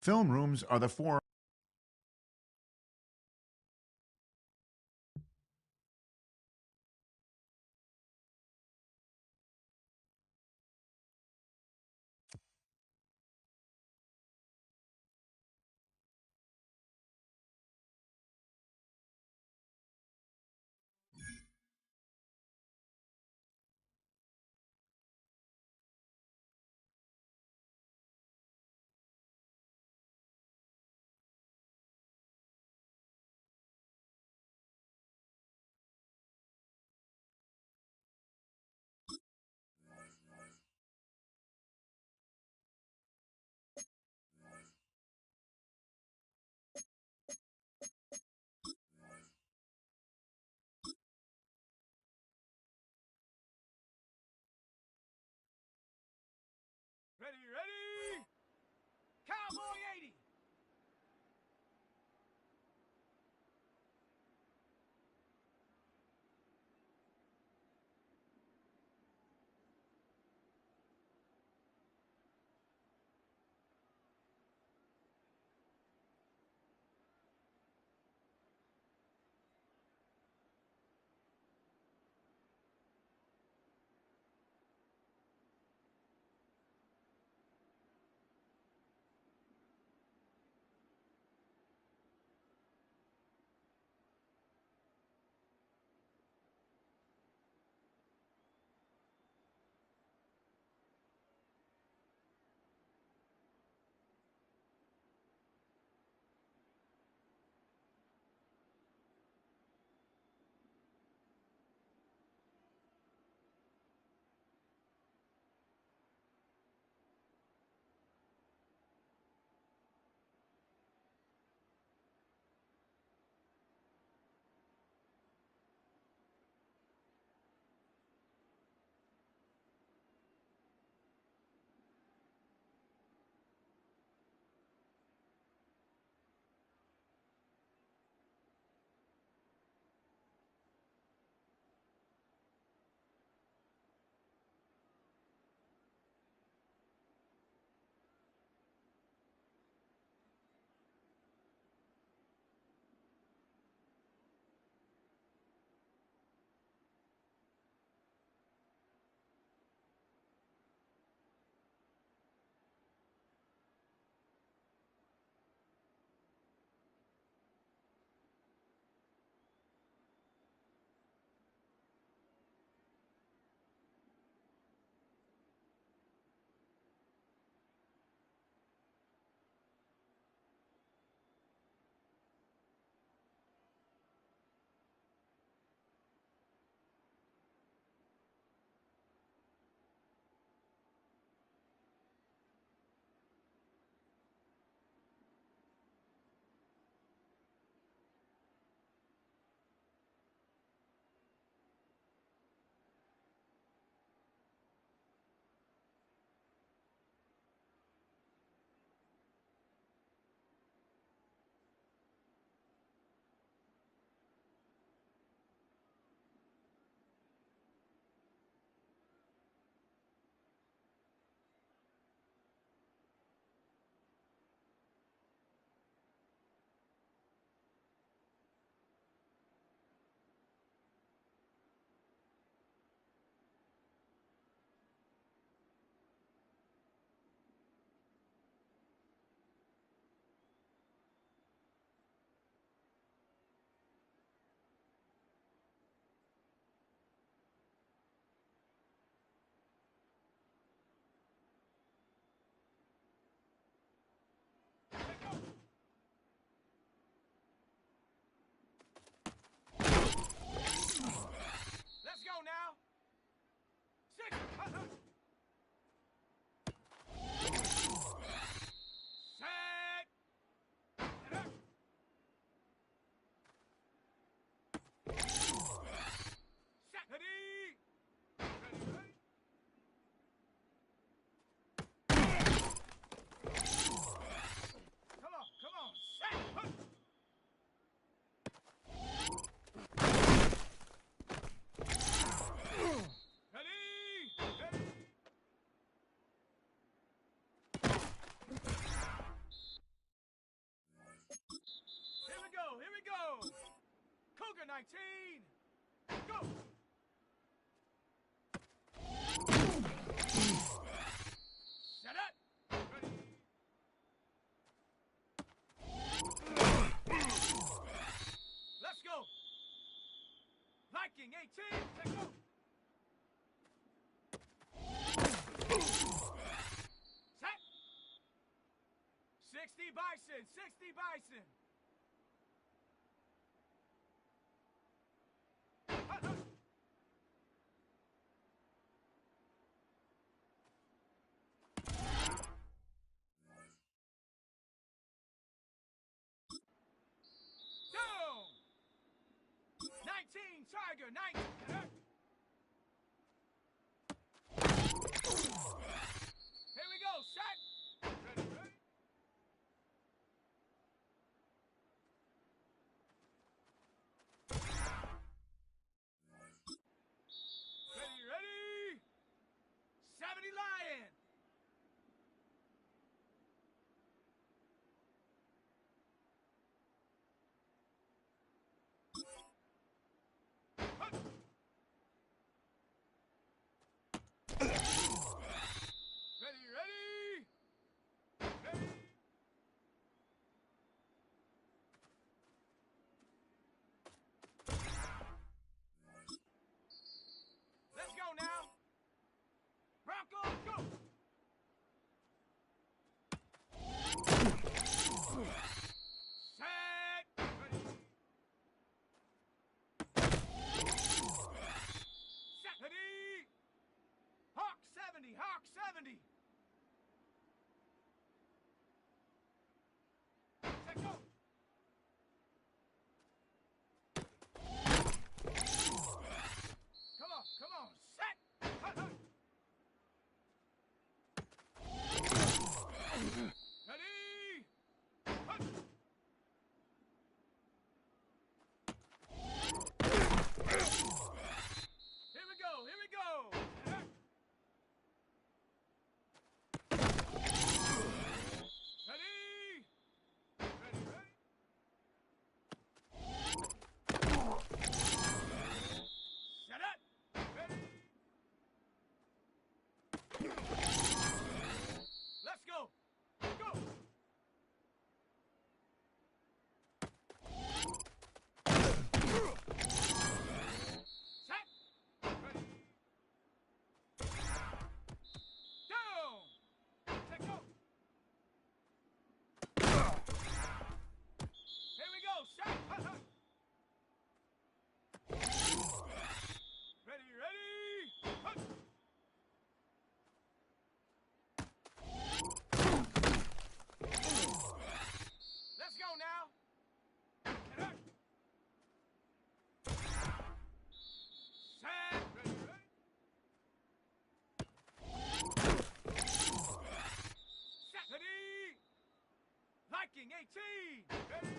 Film rooms are the forum Cougar 19. Go. Set up. Ready. Let's go. Viking 18. Take go. Set. 60 Bison. 60 Bison. Down. 19 Tiger. 19. Here we go. Set. Ready, ready. Ready, ready. 70 Lion. Ready, ready. Ready. Let's go now. Broncos, go. Set. Ready. Set. Ready. Hawk 70. Hawk 70. Set, go. Come on. Set. Hut, hut. Ready. Hut. Here we go. Here we go. Ready. Ready, ready. Set up. Ready. Let's go. Go. Set. Ready. Down. Take go. Here we go. Set. Hut, hut. Ready, ready. Hut. Let's go now. Get up. Set. Ready, ready. Set. Ready. Viking 18. Ready.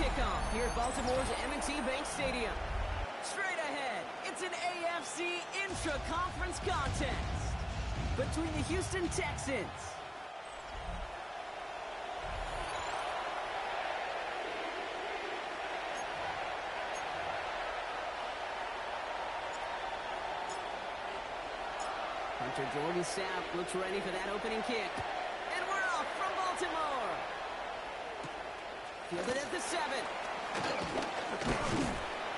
kickoff here at Baltimore's M&T Bank Stadium. Straight ahead, it's an AFC intra-conference contest between the Houston Texans Hunter Jordan Sapp looks ready for that opening kick. And we're off from Baltimore. Fielded at the 7.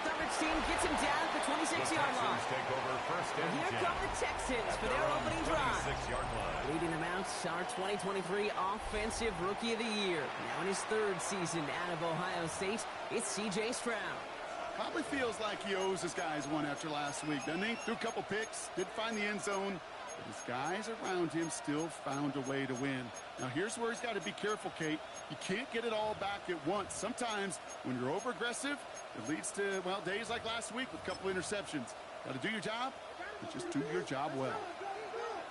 Coverage team gets him down at the 26-yard line. Take over first and Here 10 come the Texans for their opening drive. 26-yard line. Leading them out, our 2023 Offensive Rookie of the Year. Now in his 3rd season out of Ohio State, it's C.J. Stroud. Probably feels like he owes his guys one after last week, doesn't he? Threw a couple picks, did find the end zone, but his guys around him still found a way to win. Now here's where he's got to be careful, Kate. You can't get it all back at once. Sometimes when you're over-aggressive, it leads to, well, days like last week with a couple interceptions. Got to do your job, but just do your job well.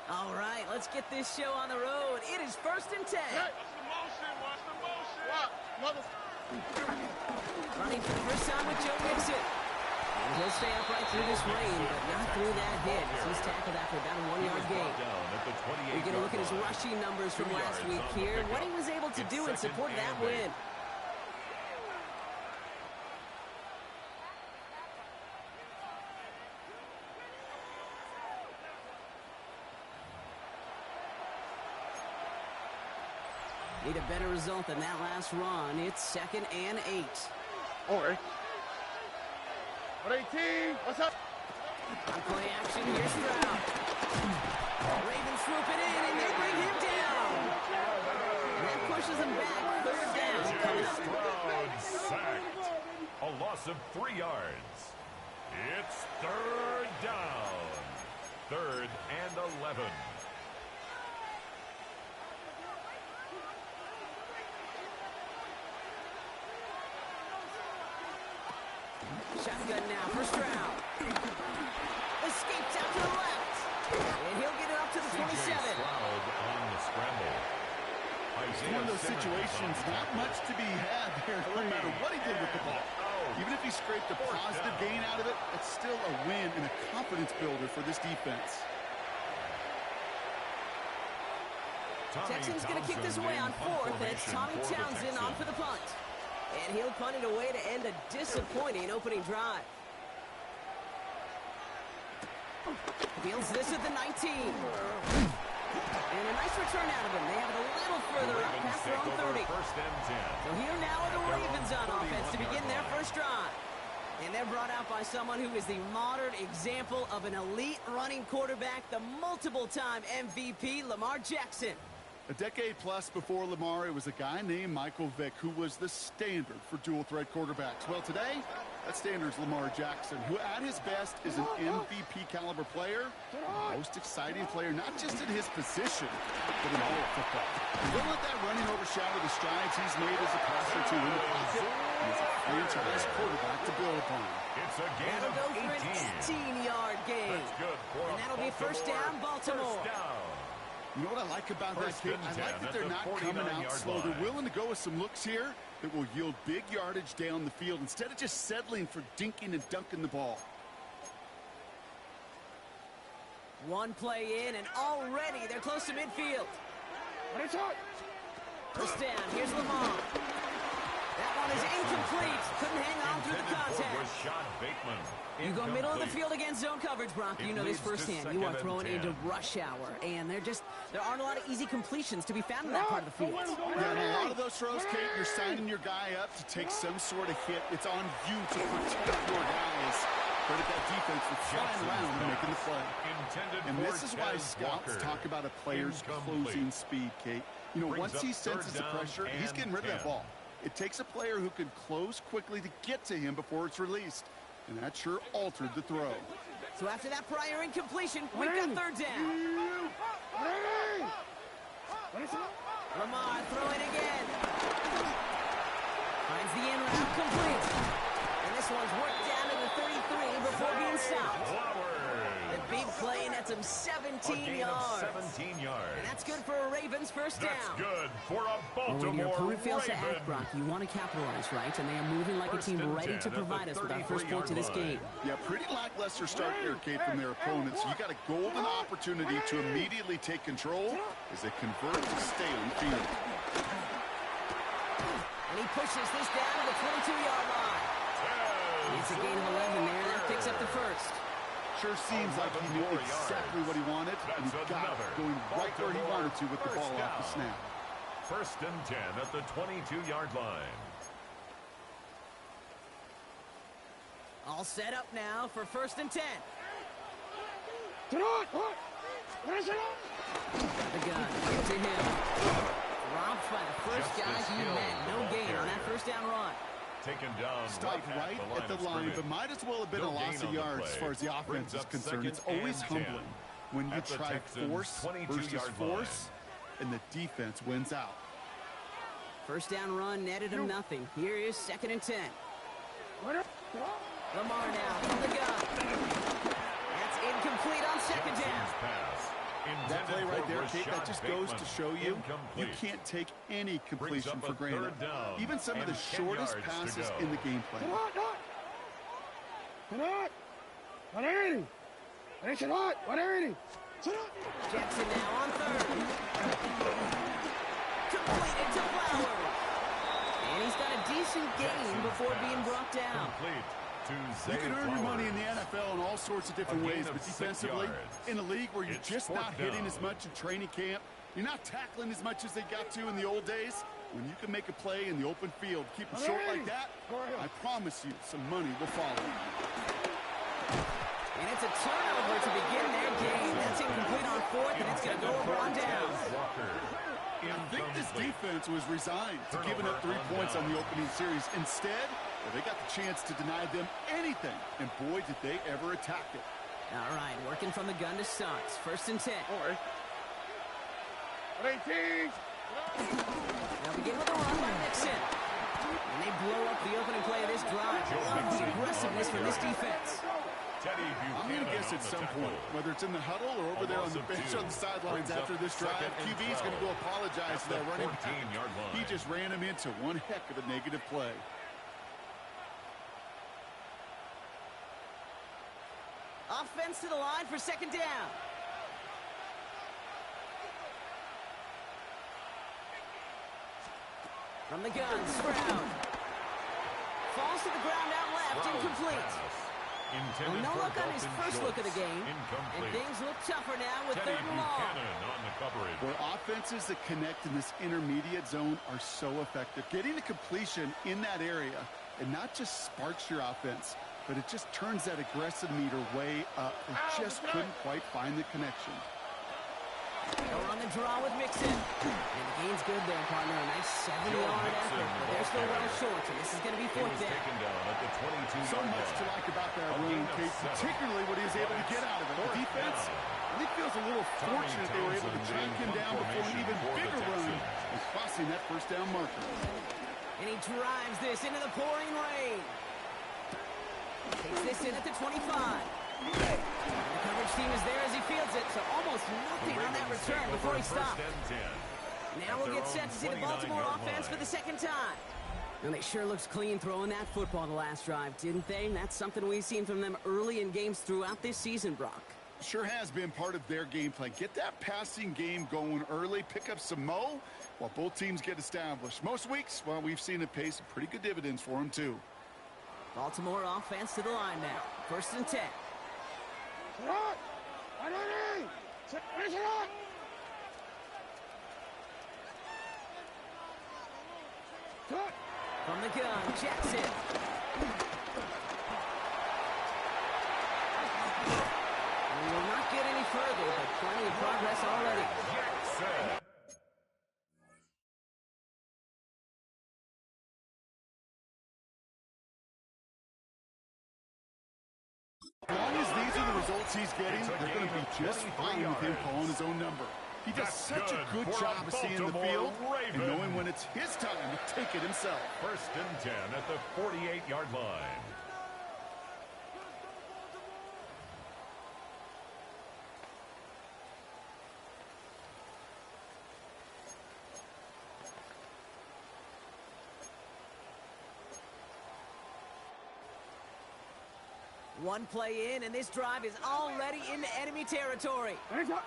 All right, let's get this show on the road. It is 1st and 10. Hey, what's the motion? Running for the first time with Joe Mixon. And he'll stay upright through this rain, but not through that hit. He's tackled after about a 1-yard gain. We're going to look at his rushing numbers from last week here, what he was able to do in support of that win. Need a better result than that last run. It's 2nd and 8. Or. What 18? What's up? On play action, here's Stroud. Ravens swoop it in, and they bring him down. And that pushes him back. 3rd down. Stroud sacked. A loss of 3 yards. It's 3rd down. 3rd and 11. Shotgun now for Stroud. Escapes out to the left. And he'll get it up to the 27. Stroud on the scramble. It's one of those situations, not much to be had there, no matter what he did with the ball. Even if he scraped a positive gain out of it, it's still a win and a confidence builder for this defense. Texans going to kick this away on 4th, and it's Tommy Townsend on for the punt. And he'll punt it away to end a disappointing opening drive. Fields this at the 19. And a nice return out of him. They have it a little further up past their own 30. First and 10. So here now are the Ravens on offense to begin their first drive. And they're brought out by someone who is the modern example of an elite running quarterback, the multiple-time MVP, Lamar Jackson. A decade plus before Lamar, it was a guy named Michael Vick who was the standard for dual-threat quarterbacks. Well, today, that standard's Lamar Jackson, who at his best is an MVP-caliber player, most exciting player, not just in his position, but in all of football. Don't let that running overshadow the strides he's made as a passer to in the pocket. He's a franchise quarterback to build upon. It's a gain That'll of go for an 18-yard gain. That's good for And that'll be first down, Baltimore. First down. You know what I like about that, kid? I like that they're not coming out slow. They're willing to go with some looks here that will yield big yardage down the field instead of just settling for dinking and dunking the ball. One play in, and already they're close to midfield. First down, here's Lamar. That one is incomplete. Couldn't hang on through the contact. Rashad Bateman. You go middle of the field against zone coverage, Brock. You know this firsthand. You are throwing into rush hour, and there aren't a lot of easy completions to be found in that part of the field. Yeah, and a lot of those throws, Kate, you're signing your guy up to take some sort of hit. It's on you to protect your guys. Credit that defense for flying around and making the play. And this is why scouts talk about a player's closing speed, Kate. You know, once he senses the pressure, he's getting rid of that ball. It takes a player who can close quickly to get to him before it's released. And that sure altered the throw. So after that prior incompletion, we've got 3rd down. Lamar throwing again. Finds the in route complete. And this one's worked down to the 33 before being stopped. Flowers The big play, and that's him 17 yards. 17 yards. And that's good for a Ravens first down. That's good for a Baltimore When your opponent fails to Raven. act, Brock, you want to capitalize, right? And they are moving like a team ready to provide us with our first points of this game. Yeah, pretty lackluster start there, Kate, from their opponents. You got a golden opportunity to immediately take control as they convert to stay on the field. And he pushes this down to the 22-yard line. It's a gain of 11 there. That picks up the first. Sure seems like he knew exactly what he wanted, and he got it, going right where he wanted to with the ball off the snap. First and 10 at the 22-yard line. All set up now for first and 10. To the gun. Give to him. Robbed by the first guy he met. No gain on that first down run. Taken down Stopped right at the line, but might as well have been a loss of yards as far as the offense is concerned. It's always humbling when you try force versus force, and the defense wins out. First down run netted him nothing. Here is second and 10. Lamar now from the gun. That's incomplete on second down. That play right there, Kate, that just goes to show you you can't take any completion for granted. Even some of the shortest passes in the game plan. Jackson now on third. Completed to Flowers. And he's got a decent gain before being brought down. You can earn your money in the NFL in all sorts of different ways, but defensively, in a league where you're just not hitting as much in training camp, you're not tackling as much as they got to in the old days, when you can make a play in the open field, keep them short like that, I promise you some money will follow. And it's a turnover to begin their game. That's incomplete on fourth, and it's going to go over on down. I think this defense was resigned to giving up 3 points on the opening series. Instead, well, they got the chance to deny them anything, and boy, did they ever attack it. All right, working from the gun to Suggs. First and 10. They'll begin with a run by Nixon. And they blow up the opening play of this drive. Love the aggressiveness from this defense. I'm going to guess at some point, whether it's in the huddle or over there on the bench on the sidelines after this drive, QB's going to go apologize to that running back. He just ran him into one heck of a negative play. Offense to the line for second down. From the gun, Stroud. Falls to the ground out left, incomplete. Well, no luck on his first look of the game. And things look tougher now with third and long. Where offenses that connect in this intermediate zone are so effective. Getting the completion in that area, and not just sparks your offense, but it just turns that aggressive meter way up. They just couldn't quite find the connection. They're on the draw with Mixon. And the gain's good there, partner. A nice 70-yard effort, but they're still well short, so this is going to be fourth down. So much to like about that run, Kate, particularly what he was able to get out of it. The defense, I think, feels a little fortunate they were able to track him down before an even bigger run and crossing that first down marker. And he drives this into the pouring rain. Takes this in at the 25. The coverage team is there as he fields it, so almost nothing on that return before he stopped. Now we'll get set to see the Baltimore offense for the second time. And they sure looks clean throwing that football the last drive, didn't they? And that's something we've seen from them early in games throughout this season, Brock. Sure has been part of their game plan. Get that passing game going early, pick up some mo while both teams get established. Most weeks, well, we've seen it pay some pretty good dividends for them, too. Baltimore offense to the line now. First and 10. From the gun, Jackson. We will not get any further, but plenty of progress already. Jackson. As long as these are the results he's getting, they're going to be just fine with him calling his own number. He does such a good job of seeing the field and knowing when it's his time to take it himself. First and 10 at the 48-yard line. One play in, and this drive is already into enemy territory. Get up.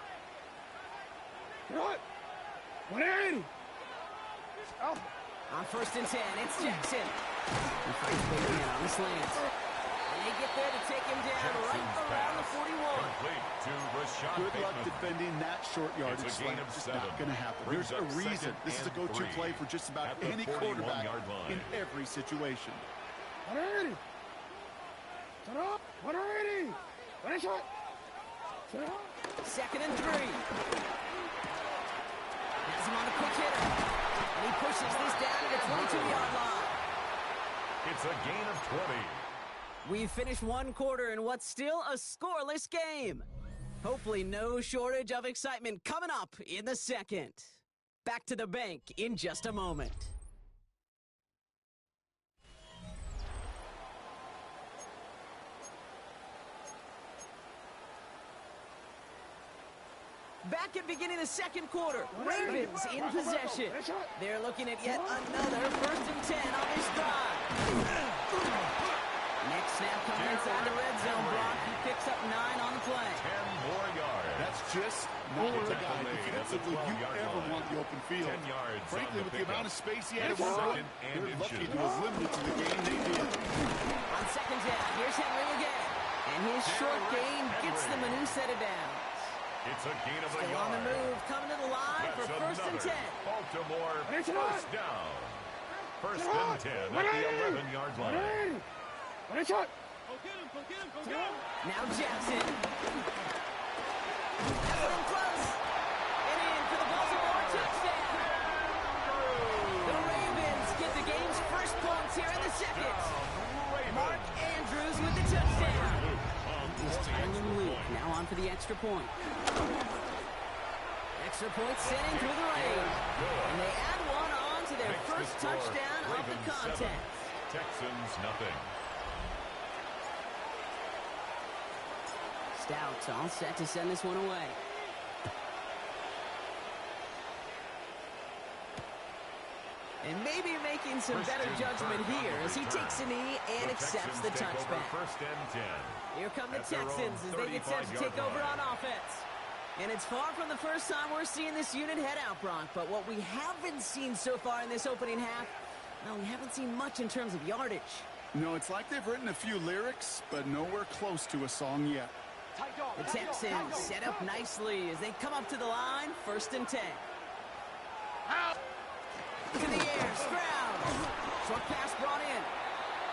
180. Oh. On 1st and 10, it's Jackson. He fights big man on the slant. And they get there to take him down right around the 41. Good luck defending that short yardage slant. Just not going to happen. There's a reason this is a go-to play for just about any quarterback in every situation. 180. Set up. 180. Finish it. Set up. 2nd and 3. Has him on a quick hitter. And he pushes this down to the 22-yard line. It's a gain of 20. We've finished one quarter in what's still a scoreless game. Hopefully no shortage of excitement coming up in the second. Back to the bank in just a moment. Back at beginning of the second quarter, Ravens in possession. They're looking at yet another 1st and 10 on this drive. Next snap coming inside the red zone block. He picks up 9 on the play. 10 more yards. That's just not the guy defensively you ever want the open field. 10 yards. Frankly, with the amount of space he had to work with, they're lucky to have limited to the game they did. On 2nd down, here's Henry again. And his short gain gets them a new set of downs. It's a gain of a Still yard. on the move, coming to the line for 1st and 10. Baltimore first down. 1st and 10 at the 11-yard line. Finish it. Now Jackson. That's him close. And in for the Baltimore touchdown. The Ravens get the game's first points here in the second. Mark Andrews with the touchdown. He's Tyler Luke now on for the extra point. Extra point sent in through the rain. And they add one on to their first touchdown of the contest. Texans nothing. Stout all set to send this one away. And maybe making some better judgment here as he takes a knee and accepts the touchback. 1st and 10. Here come the Texans as they get set to take over on offense. And it's far from the first time we're seeing this unit head out, Brock. But what we haven't seen so far in this opening half, well, we haven't seen much in terms of yardage. No, it's like they've written a few lyrics, but nowhere close to a song yet. The Texans set up nicely as they come up to the line, 1st and 10. To the air, Stroud. Short pass brought in.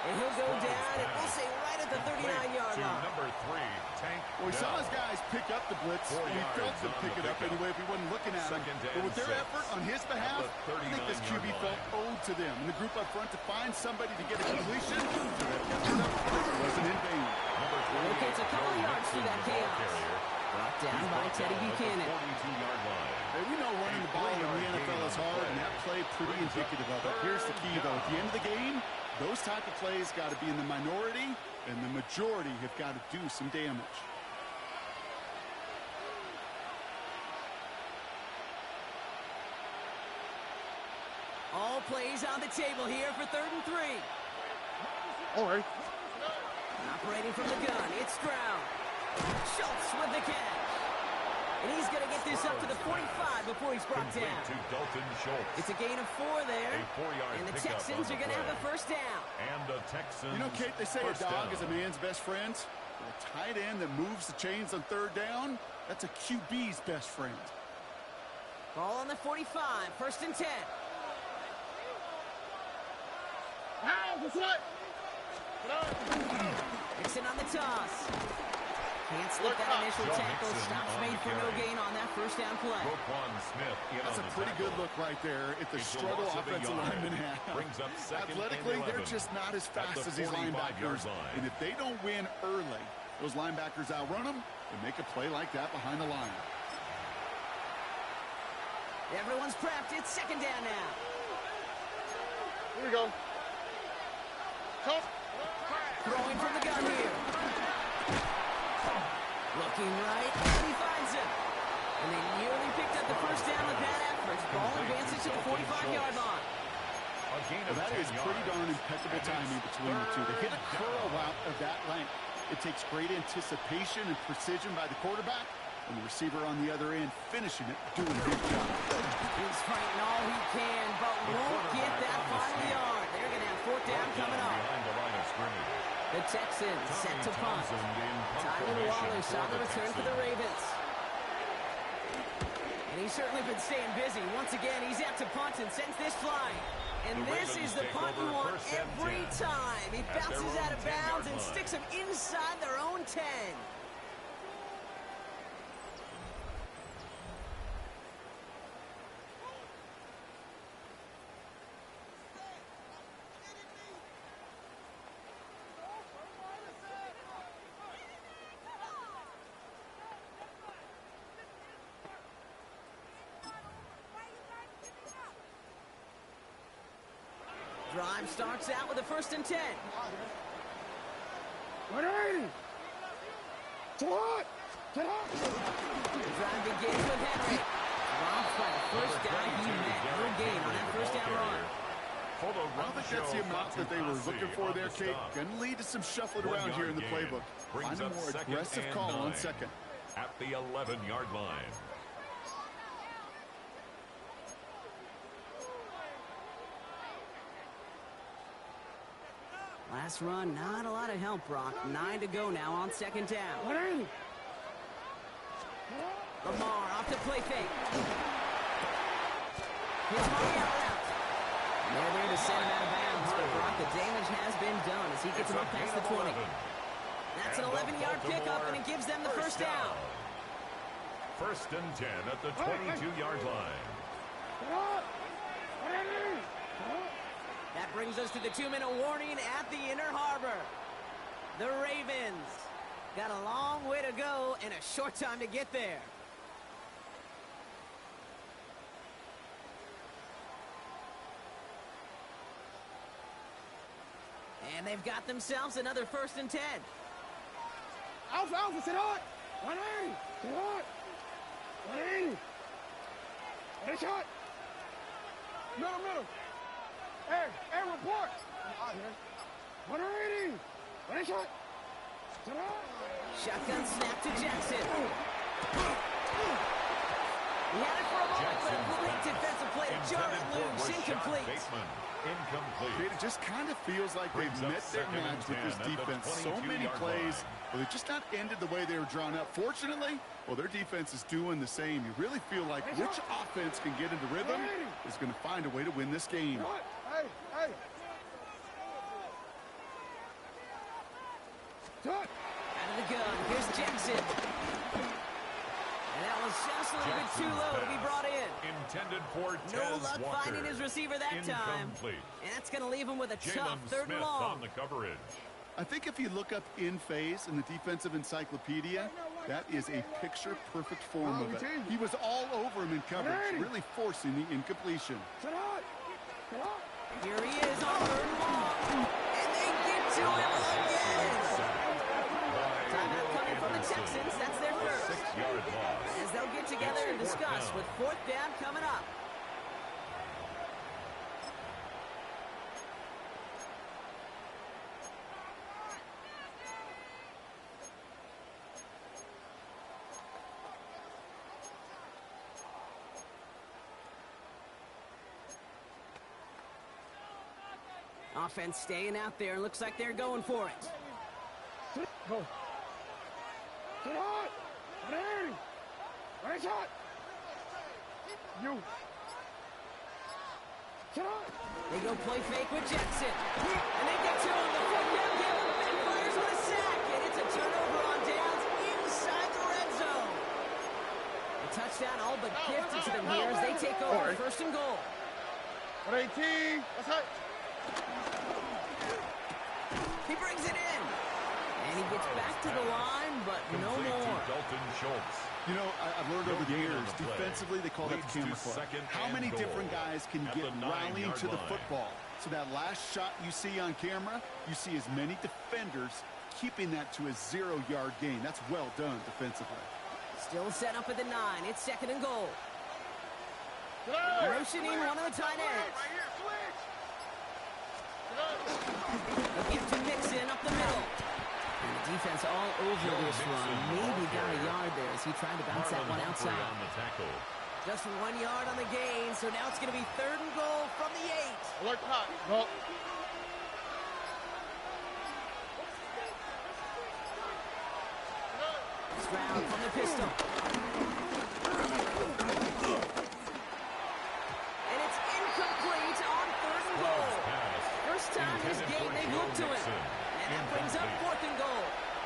And he'll go down, and we'll say right at the 39-yard line. Number 3, Tank. Well, we saw his guys pick up the blitz, and he felt them pick it up anyway if he wasn't looking at him. But with their effort on his behalf, I think this QB felt owed to them. And the group up front to find somebody to get a completion, so that effort wasn't in vain. Locates a couple yards through that chaos. Brought down by Teddy Buchanan. 42-yard line. Hey, we know running the ball in the NFL is hard, and that play pretty indicative of it. Here's the key, though. At the end of the game, those type of plays got to be in the minority, and the majority have got to do some damage. All plays on the table here for 3rd and 3. All right. Operating from the gun, it's Stroud. Schultz with the catch. And he's going to get this up to the 45 before he's brought down. To Dalton Schultz. It's a gain of 4 there. A 4-yard and the pickup Texans are going to have the first down. And the Texans. You know, Kate, they say a dog down. is a man's best friend. A tight end that moves the chains on 3rd down, that's a QB's best friend. Ball on the 45, 1st and 10. Nixon on the toss. Can't slip that initial tackle. Stops made for no gain on that first down play. That's a pretty good look right there at the struggle offensive linemen have. Athletically, they're just not as fast as these linebackers. And if they don't win early, those linebackers outrun them and make a play like that behind the line. Everyone's prepped. It's 2nd down now. Here we go. Throwing from the gun here. Looking right, and he finds him. And they nearly picked up the first down with that effort. Ball advances to the 45-yard line. Well, that is pretty darn impeccable timing between the two. To hit a curl route of that length, It takes great anticipation and precision by the quarterback, and the receiver on the other end finishing it, doing a good job. He's fighting all he can, but won't get that final yard. They're going to have fourth down coming up. The Texans set to punt. Tyler Waller saw the return for the Ravens. And he's certainly been staying busy. Once again, he's out to punt and sends this flying. And this is the punt you want every time. He bounces out of bounds and sticks him inside their own 10. Drive starts out with a 1st and 10. 180. What? Get up. The drive begins with Henry. Drops by the first down he met. No gain on that first down run. I don't think that's the amount that they were looking for there, Kate. Going to lead to some shuffling around here in the playbook. Find a more aggressive call on second. At the 11-yard line. Last run, not a lot of help, Brock. 9 to go now on 2nd down. 180. Lamar off to play fake. Here's Mariota out. And they're there to send him out of bounds, but Brock, the damage has been done as he gets him up past the 20. That's an 11-yard pickup, and it gives them the first down. 1st and 10 at the 22-yard line. Get up. 180. That brings us to the 2-minute warning at the Inner Harbor. The Ravens got a long way to go and a short time to get there. And they've got themselves another 1st and 10. Alpha, sit hot. 180. Sit hot. 180. Head shot. Middle. Hey, report. 180. Head shot. Sit hot. Shotgun snap to Jackson. He had it for a moment, but a great defensive play to jar it loose. Incomplete. It just kind of feels like they've met their match with this defense. So many plays, but they've just not ended the way they were drawn up. Fortunately, well, their defense is doing the same. You really feel like which offense can get into rhythm is going to find a way to win this game. Hey. Out of the gun, here's Jackson. And that was just a little bit too low to be brought in. Intended for No luck finding his receiver that time. And that's going to leave him with a tough 3rd and long. On the coverage. I think if you look up in phase in the defensive encyclopedia, that is a picture-perfect form of it. He was all over him in coverage, really forcing the incompletion. Here he is on 3rd and long. And they get to him again. Timeout coming from the Texans. That's their first. 6-yard loss. As they'll get together and discuss with 4th down coming up. Offense staying out there. Looks like they're going for it. Go. Sit hot. 180. Head shot. You. Sit hot. They go play fake with Jackson. And they get to him. The 4th down give him and fires with a sack. And it's a turnover on downs inside the red zone. The touchdown all but gifted to them here as they take over 1st and goal. 118. That's right. He brings it in. And he gets back to the line, but no more. You know, I've learned over the years, defensively, they call that the camera club. How many different guys can get rallying to the football? So that last shot you see on camera, you see as many defenders keeping that to a 0-yard gain. That's well done defensively. Still set up at the 9. It's 2nd and goal. Motioning one of the tight ends. They'll get to Mixon up the middle. And the defense over this run. Maybe got a yard there as he tried to bounce that one outside. On the tackle. Just 1 yard on the gain, so now it's going to be 3rd and goal from the 8. Alert hot. No. Stroud from the pistol. And it's incomplete on 3rd and goal. First time this game they've looked to it. And that brings up 4th and goal.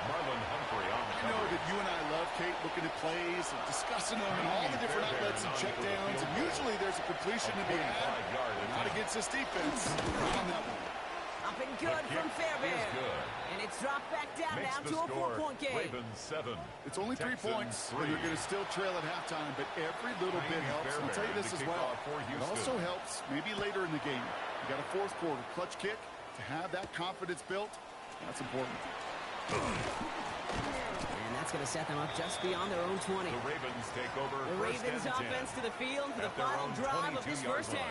Marlon Humphrey on the I know that you and I love, Kate, looking at plays and discussing them and all the different outlets and checkdowns, and usually there's a completion to be had. Not against this defense. Not on that one. Up and good from Fairbairn. And it's dropped back down to a 4-point game. Ravens 7. It's only 3 points, and they're going to still trail at halftime, but every little bit helps. I'll tell you this as well. It also helps maybe later in the game. You got a 4th quarter clutch kick to have that confidence built. That's important. And that's going to set them up just beyond their own 20. The Ravens take over. The Ravens offense to the field for the final drive of this first half.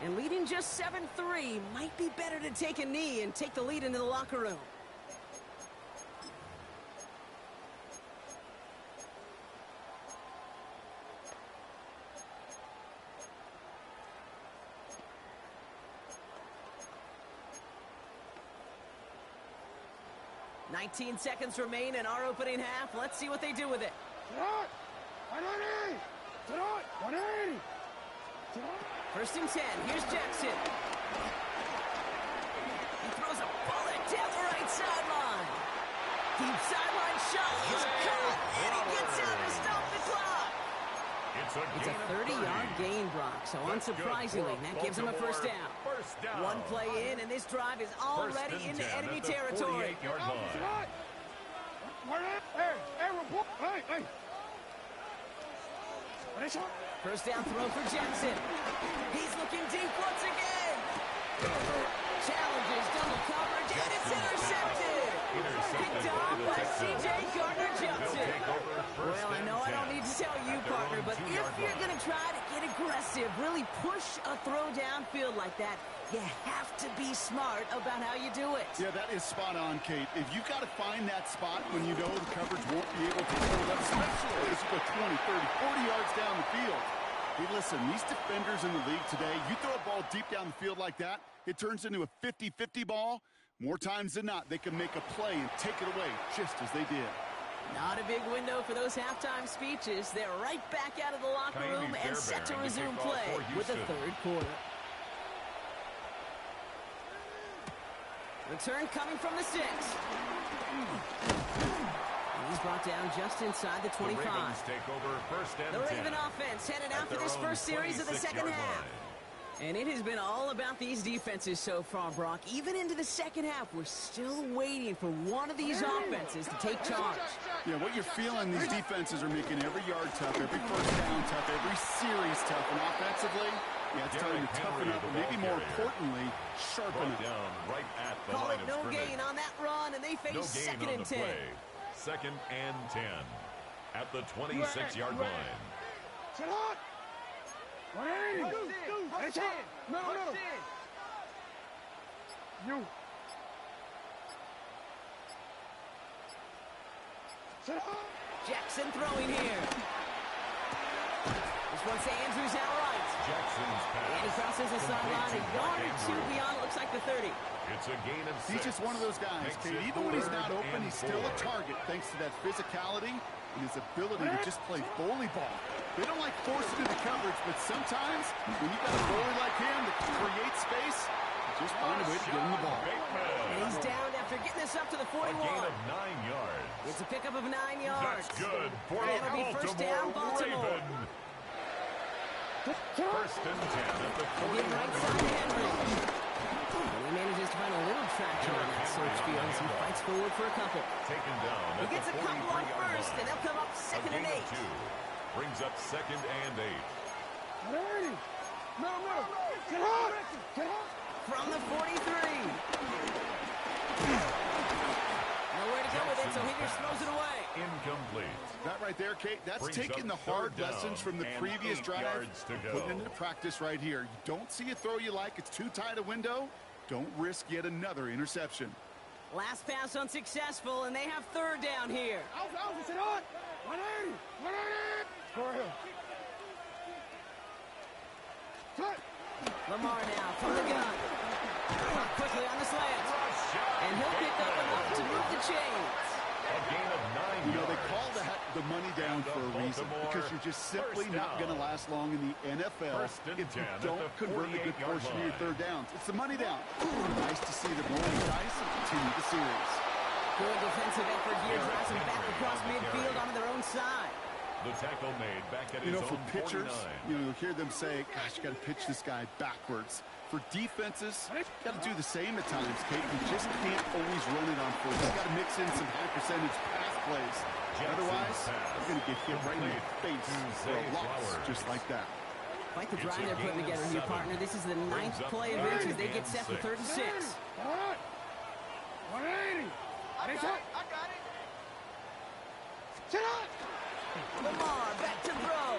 And leading just 7-3, might be better to take a knee and take the lead into the locker room. "19 seconds remain in our opening half. Let's see what they do with it. 180! 180! 1st and 10. Here's Jackson. He throws a bullet down the right sideline. Deep sideline shot is caught, and he gets out to stop the clock. It's a 30-yard gain, Brock, so unsurprisingly, that gives him a first down. One play in, and this drive is already into enemy territory. First down throw for Jackson. He's looking deep once again. Challenges double coverage, and it's intercepted. Picked off by C.J. Gardner-Johnson. Well, I know I don't need to tell you, partner, but if you're going to try to get aggressive, really push a throw downfield like that, you have to be smart about how you do it. Yeah, that is spot on, Kate. If you got to find that spot when you know the coverage won't be able to hold up, especially as you go 20, 30, 40 yards down the field. Hey, listen, these defenders in the league today, you throw a ball deep down the field like that, it turns into a 50-50 ball. More times than not, they can make a play and take it away just as they did. Not a big window for those halftime speeches. They're right back out of the locker room and set to resume play with the 3rd quarter. Return coming from the 6. And he's brought down just inside the 25. The Ravens take over 1st and 10. The Raven offense headed out for this first series of the second half. And it has been all about these defenses so far, Brock. Even into the second half, we're still waiting for one of these offenses to take charge. Yeah, what you're feeling, these defenses are making every yard tough, every first down tough, every series tough. And offensively, yeah, it's time to toughen up, and maybe more importantly, sharpen up. Down right at the Call line it of no scrimmage. gain on that run, and they face 2nd and 10. 2nd and 10 at the 26-yard line. Sit hot! 180! That's it! Middle. You. Sit hot! Jackson throwing here. This one's to Andrews out right. Jackson's pass. And he crosses the sideline, a yard or 2 beyond, looks like the 30. It's a gain of 6. He's just one of those guys, Kate. Even when he's not open, he's still a target thanks to that physicality and his ability to just play bully ball. They don't like forcing into coverage, but sometimes when you got a goalie like him that can create space, just find a way to get him the ball. And he's down after getting this up to the 41. A gain of 9 yards. It's a pickup of 9 yards. That's good for And the it'll be first down, Baltimore. Raven. 1st and 10 at the Again, right 40. side to Henry. And he manages to find a little traction on that search field as he fights forward for a couple. Taken down He at gets the a couple on 43-yard first, line. and they'll come up A 2nd and gain 8. of 2 brings up 2nd and 8. 180! Middle. Get hot! Get hot! From the 43. Nowhere to go with it, so he just throws it away. Incomplete. That right there, Kate, that's Brings taking the up hard 3rd down lessons from the and previous 8 drive yards to and go. putting it into practice right here. You don't see a throw you like, it's too tight a window. Don't risk yet another interception. Last pass unsuccessful, and they have third down here. Sit on. 180. 180. For him. Lamar now from the gun. Quickly on the slant. And he'll pick up enough to move the chains. A gain of 9 You know, they yards. call the money down for a reason, because you're just simply not going to last long in the NFL if you don't convert a good portion of your third downs. It's the money down. Nice to see them roll the dice and continue the series. Good defensive effort here, drives them back across midfield onto their own side. The tackle made back at You his know, for own pitchers, 49. you'll hear them say, gosh, you got to pitch this guy backwards. For defenses, got to do the same at times, Kate. You just can't always run it on foot. You got to mix in some high percentage pass plays. Otherwise, you're going to get hit right in the face for a loss just like that. Quite the drive they're putting together here, partner. This is the 9th play of inches. They get set for 3rd and 6. 180. I got it. Sit on. Lamar back to throw.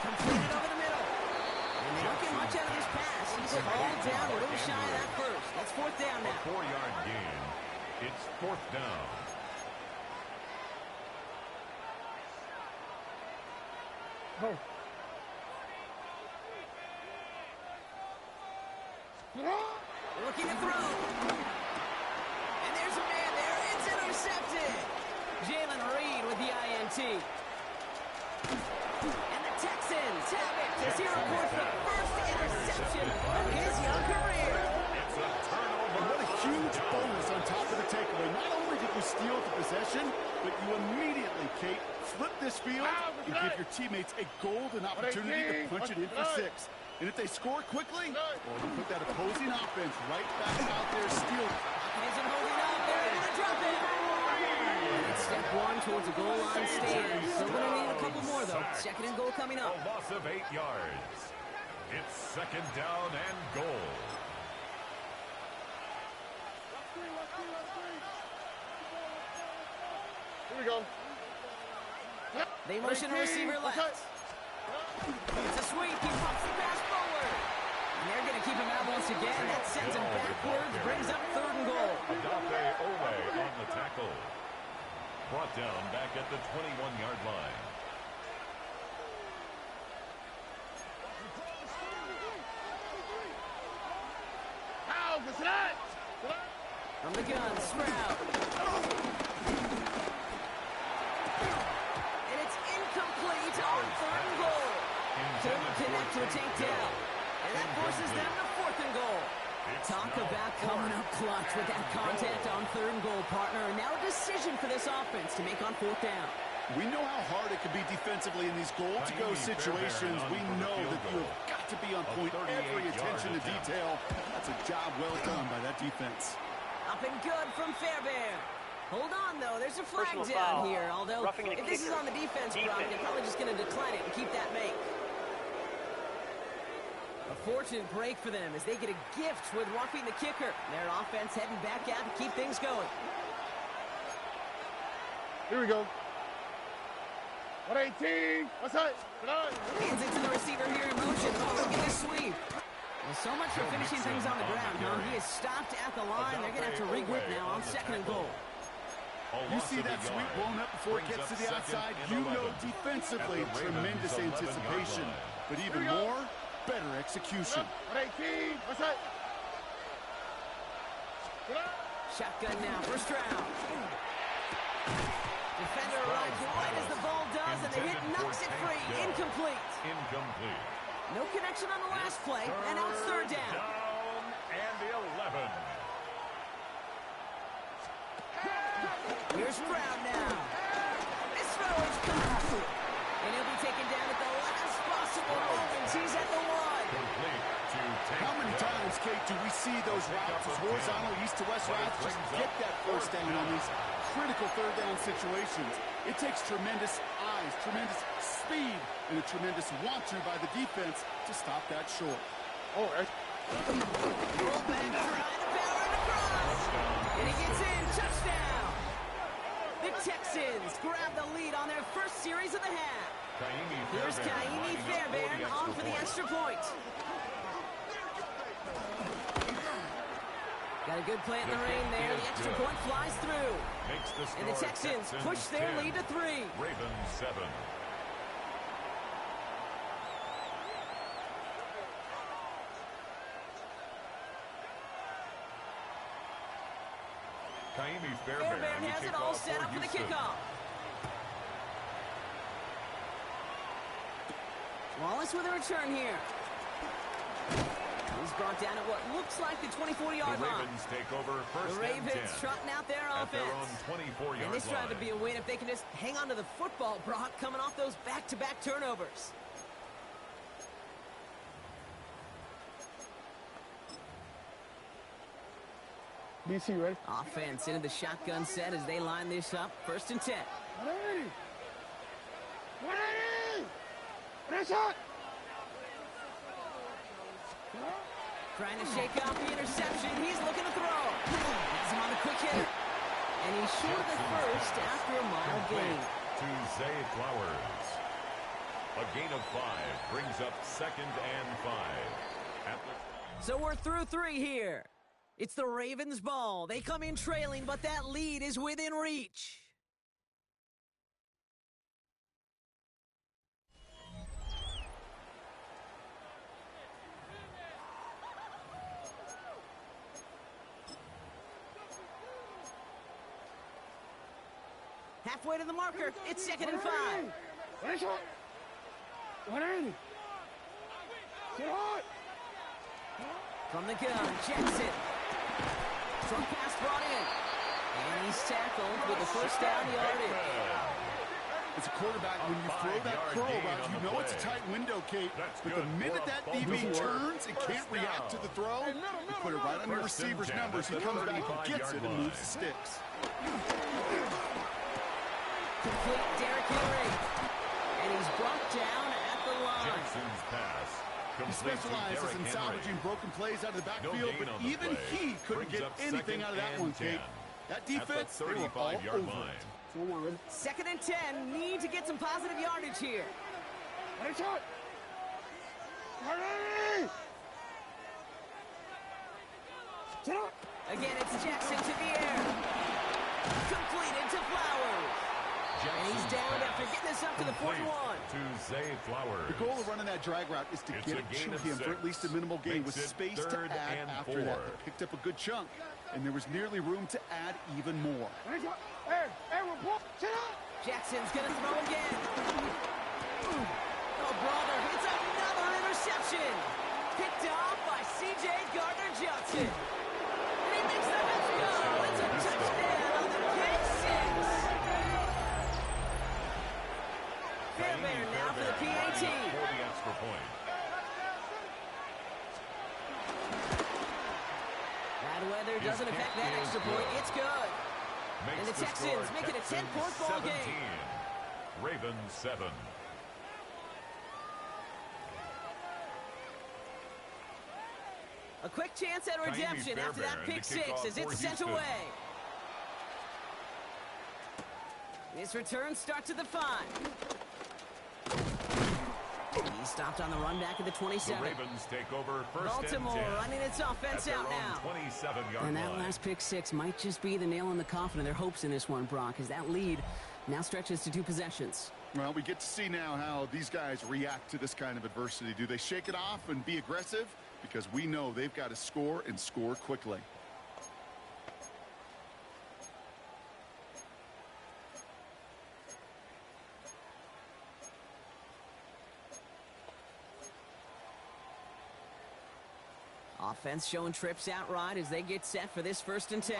Completed over the middle. And they don't get much out of this pass. He's called down a little shy of that first. That's 4th down now. A 4-yard gain. It's 4th down. Oh. Looking to throw. And there's a man there. It's intercepted. Jalen Reed with the INT. And the Texans have it as he records the first interception of his young career. It's a turnover. What a huge bonus on top of the takeaway. Not only did you steal the possession, but you immediately, Kate, flip this field and give your teammates a golden opportunity to punch it in for 6. And if they score quickly, well, you put that opposing offense right back out there stealing. Isn't holding up. They're able to drop it. It's step 1 towards a goal line stand. Still going to need a couple more, though. 2nd and goal coming up. A loss of 8 yards. It's 2nd down and goal. Here we go. They motion a receiver left. It's a sweep. He pops the pass forward. And they're going to keep him out once again. That sends him backwards. Brings up 3rd and goal. Agape Ole on the tackle. Brought down back at the 21-yard line. How was that? From the gun, Stroud. And it's incomplete on 3rd and goal. Couldn't connect to a takedown. And that forces them to 4th and goal. Talk about coming up clutch with that contact on 3rd and goal, partner. And now a decision for this offense to make on 4th down. We know how hard it can be defensively in these goal-to-go situations. We know that you've got to be on point, every attention to detail. That's a job well done by that defense. Up and good from Fairbairn. Hold on, though. There's a flag down here. Although, if this is on the defense, Brock, they're probably just going to decline it and keep that make. A fortunate break for them as they get a gift with roughing the kicker. Their offense heading back out to keep things going. Here we go. 118. What's that? Hands it to the receiver here in motion. Oh, look at this sweep. Well, so much for finishing things on the ground, huh? He is stopped at the line. They're going to have to regroup now on 2nd and goal. You see that sweep blown up before it gets to the outside. You know defensively, tremendous anticipation. But even more, better execution. 118. What's that? Shotgun now for Stroud. Defender arrives right as the ball does, and the hit knocks it free. Incomplete. Incomplete. No connection on the last play, and now it's 3rd down. Down and 11. Here's Stroud now. This throw is complete. And he'll be taken down at the last possible moment. He's at the 1. Complete to take. How many times, Kate, do we see those routes, those horizontal east to west routes, just get that 1st down on these critical 3rd down situations? It takes tremendous eyes, tremendous speed, and a tremendous want-to by the defense to stop that short. Oh, Fullback trying to power it across. And he gets in. Touchdown. The Texans grab the lead on their first series of the half. Here's Kaimi Fairbairn on for the extra point. Got Got a good play in the rain there. The extra point flies through. And the Texans push their lead to 3. Ravens 7. Fairbairn has it all set up for the kickoff. Wallace with a return here. He's brought down at what looks like the 24-yard line. The Ravens take over first The Ravens and 10. trotting out their offense. At their own 24-yard line. And this drive would be a win if they can just hang on to the football, Brock, coming off those back-to-back turnovers. BC, ready? Offense into the shotgun set as they line this up. First and 10. 180! 180! Nice shot! Trying to shake off the interception. He's looking to throw. Has him on the quick hitter. And he's short of the first after a mile gain. To Zay Flowers. A gain of 5 brings up second and 5. So we're through 3 here. It's the Ravens' ball. They come in trailing, but that lead is within reach. Halfway to the marker. It's second and 5. Nice shot! 180! Get hot! From the gun, Jackson. Front pass brought in. And he's tackled with the first down yardage. As a quarterback, when you throw that curl route, you know it's a tight window, Kate. But the minute that DB turns and can't react to the throw, you put it right on your receiver's numbers. He comes back and gets it and moves the sticks. Complete Derrick Henry. And he's brought down at the line. Jackson's pass. He specializes in salvaging broken plays out of the backfield, but even he couldn't get anything out of that one, Kate. That defense, they were all over it. Second and 10. Need to get some positive yardage here. Nice shot! 180! Sit up! Again, it's Jackson to the air. Completed to Flowers. And he's down after getting this up to the 41. To Zay Flowers. The goal of running that drag route is to get it to him for at least a minimal gain with space to add after that. They picked up a good chunk, and there was nearly room to add even more. Jackson's going to throw again. Oh, brother, it's another interception. Picked off by C.J. Gardner-Johnson. And he makes the next goal. It's a touchdown on the pick six. Fairbairn now for the PAT. For the extra point. Bad weather doesn't affect that extra point. It's good. And the Texans make it a 10-point ball game. Ravens 7. A quick chance at redemption after that pick six as it's sent away. This return starts at the 5. He stopped on the run back at the 27. The Ravens take over first Baltimore and 10. running its offense out now. 27-yard And that last pick six might just be the nail in the coffin of their hopes in this one, Brock, as that lead now stretches to 2 possessions. Well, we get to see now how these guys react to this kind of adversity. Do they shake it off and be aggressive? Because we know they've got to score and score quickly. Offense showing trips out right as they get set for this first and 10.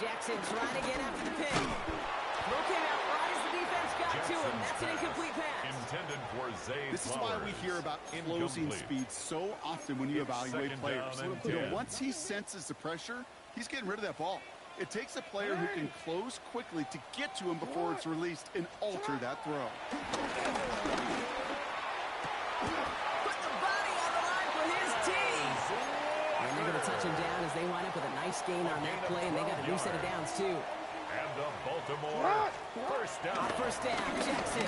Jackson trying to get after the pick. Throw came out right as the defense got to him. That's an incomplete pass. Intended for Zay This is why we hear about closing speed so often when you evaluate players. Once he senses the pressure, he's getting rid of that ball. It takes a player who can close quickly to get to him before it's released and alter that throw. Touch him down as they wind up with a nice gain on that play, and they got a new set of downs, too. And the Baltimore first down. First down, Jackson.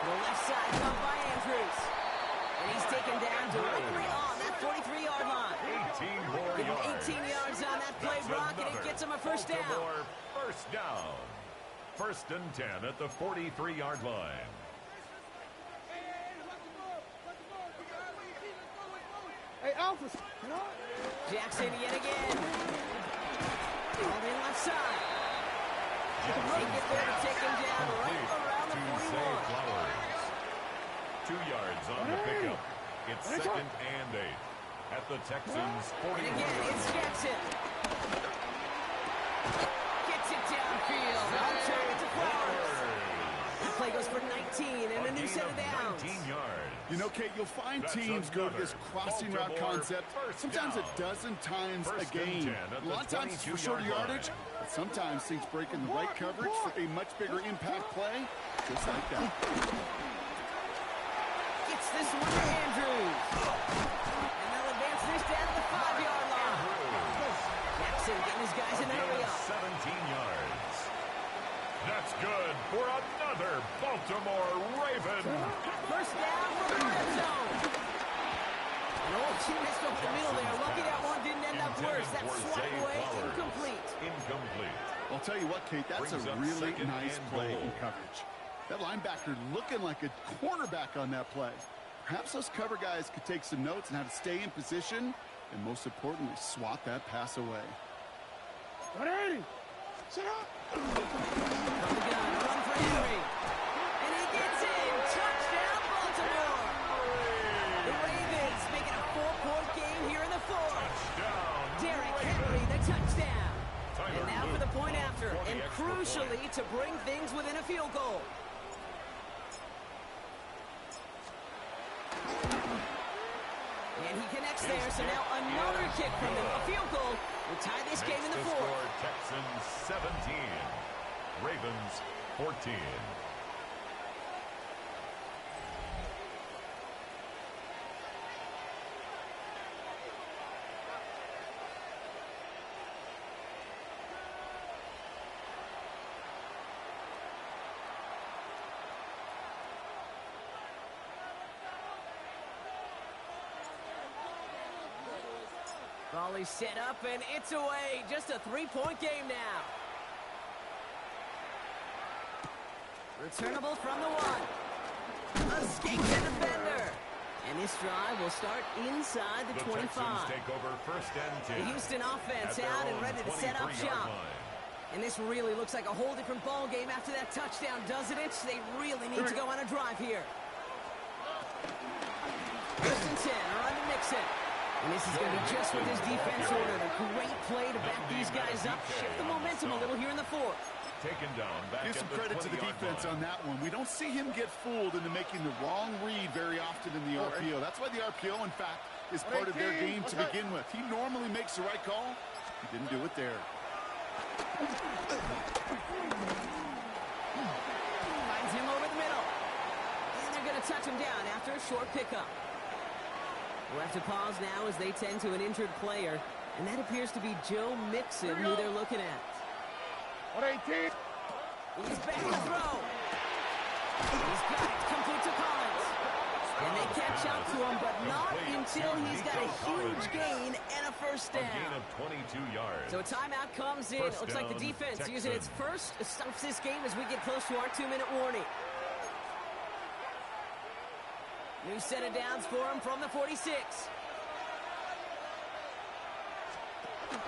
The left side caught by Andrews. And he's taken down directly on that 43-yard line. 18 more Give him yards. 18 yards on that play, That's Brock, and it gets him a first down. Baltimore first down. 1st and 10 at the 43-yard line. Hey, Alpha. Jackson yet again. On the left side. They get there to take him down right around the 41. 2 yards on the pickup. It's 2nd and 8 at the Texans' 41. And again, it's Jackson. Gets it downfield. On target to Flowers. That play goes for 19 and a new set of downs. 19 yards. You know, Kate, you'll find teams go to this crossing route concept sometimes a dozen times a game. A lot of times it's for shorter yardage, but sometimes things break in the right coverage for a much bigger impact play, just like that. Gets this one to Andrews. And they'll advance this down to the 5-yard line. Jackson getting his guys in a hurry up. 17 yards. That's good for another Baltimore Raven. First down from the red zone. Oh, she missed over the middle there. Lucky that one didn't end up worse. That swat away, incomplete. Incomplete. I'll tell you what, Kate, that's a really nice play in coverage. That linebacker looking like a cornerback on that play. Perhaps those cover guys could take some notes on how to stay in position and, most importantly, swat that pass away. 180. Sit up. From the gun, run for Henry. And he gets in. Touchdown, Baltimore. The Ravens making a 4-point game here in the 4th. Touchdown. Derrick Henry, the touchdown. Tyler And now for the point after. for the And extra crucially, point. to bring things within a field goal. And he connects there, so now another kick from him. A field goal will tie this game in the 4th. Score, Texans 17. Ravens 14. Volley set up, and it's away. Just a 3-point game now. Returnable from the 1. Escapes the defender. And this drive will start inside the 25. Texans take over 1st and 10. The Houston offense out and ready to set up shop. And this really looks like a whole different ball game after that touchdown, doesn't it? They really need to go on a drive here. 1st and 10, around to Mixon. And this is going to be just what this defense ordered. A great play to back these guys up, shift the momentum a little here in the 4th. Taken down back Give some at the credit to the 20-yard defense line. on that one. We don't see him get fooled into making the wrong read very often in the RPO. That's why the RPO, in fact, is part of their game to begin with. He normally makes the right call. He didn't do it there. Finds him over the middle. And they're going to touch him down after a short pickup. We'll have to pause now as they tend to an injured player. And that appears to be Joe Mixon, who they're looking at. 118. He's back to throw. He's got it. Complete to Collins. And they catch up to him, but not until he's got a huge gain and a first A gain down. of 22 yards. So a timeout comes in. First It looks like the down, defense Texans. using its first stops this game as we get close to our 2-minute warning. New set of downs for him from the 46. On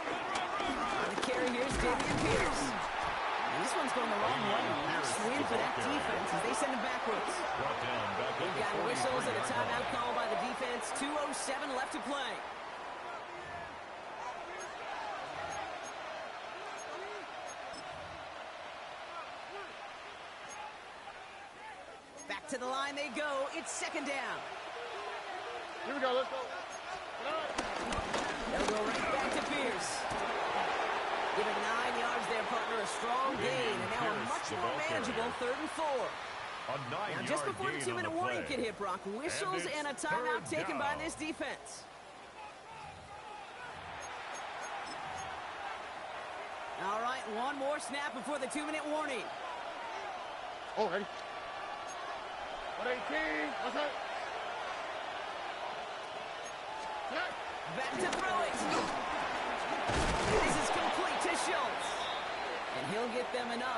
the carry, here's Dameon Pierce. And this one's going the wrong way. Nice win for that defense as they send him backwards. Brought down back at We've the got whistles and a 43-yard timeout line. call by the defense. 2:07 left to play. Back to the line they go. It's 2nd down. Here we go. Let's go. They'll go right back to Pierce. Give him 9 yards there, partner. A strong gain. And now a much more manageable 3rd and 4. A 9-yard Now just before the gain on 2-minute the warning play. can hit, Brock, whistles it's and a timeout 3rd taken by down. this defense. All right, one more snap before the 2-minute warning. Oh, ready. 118. What's that? Back to throw it. This is complete to Schultz. And he'll get them enough.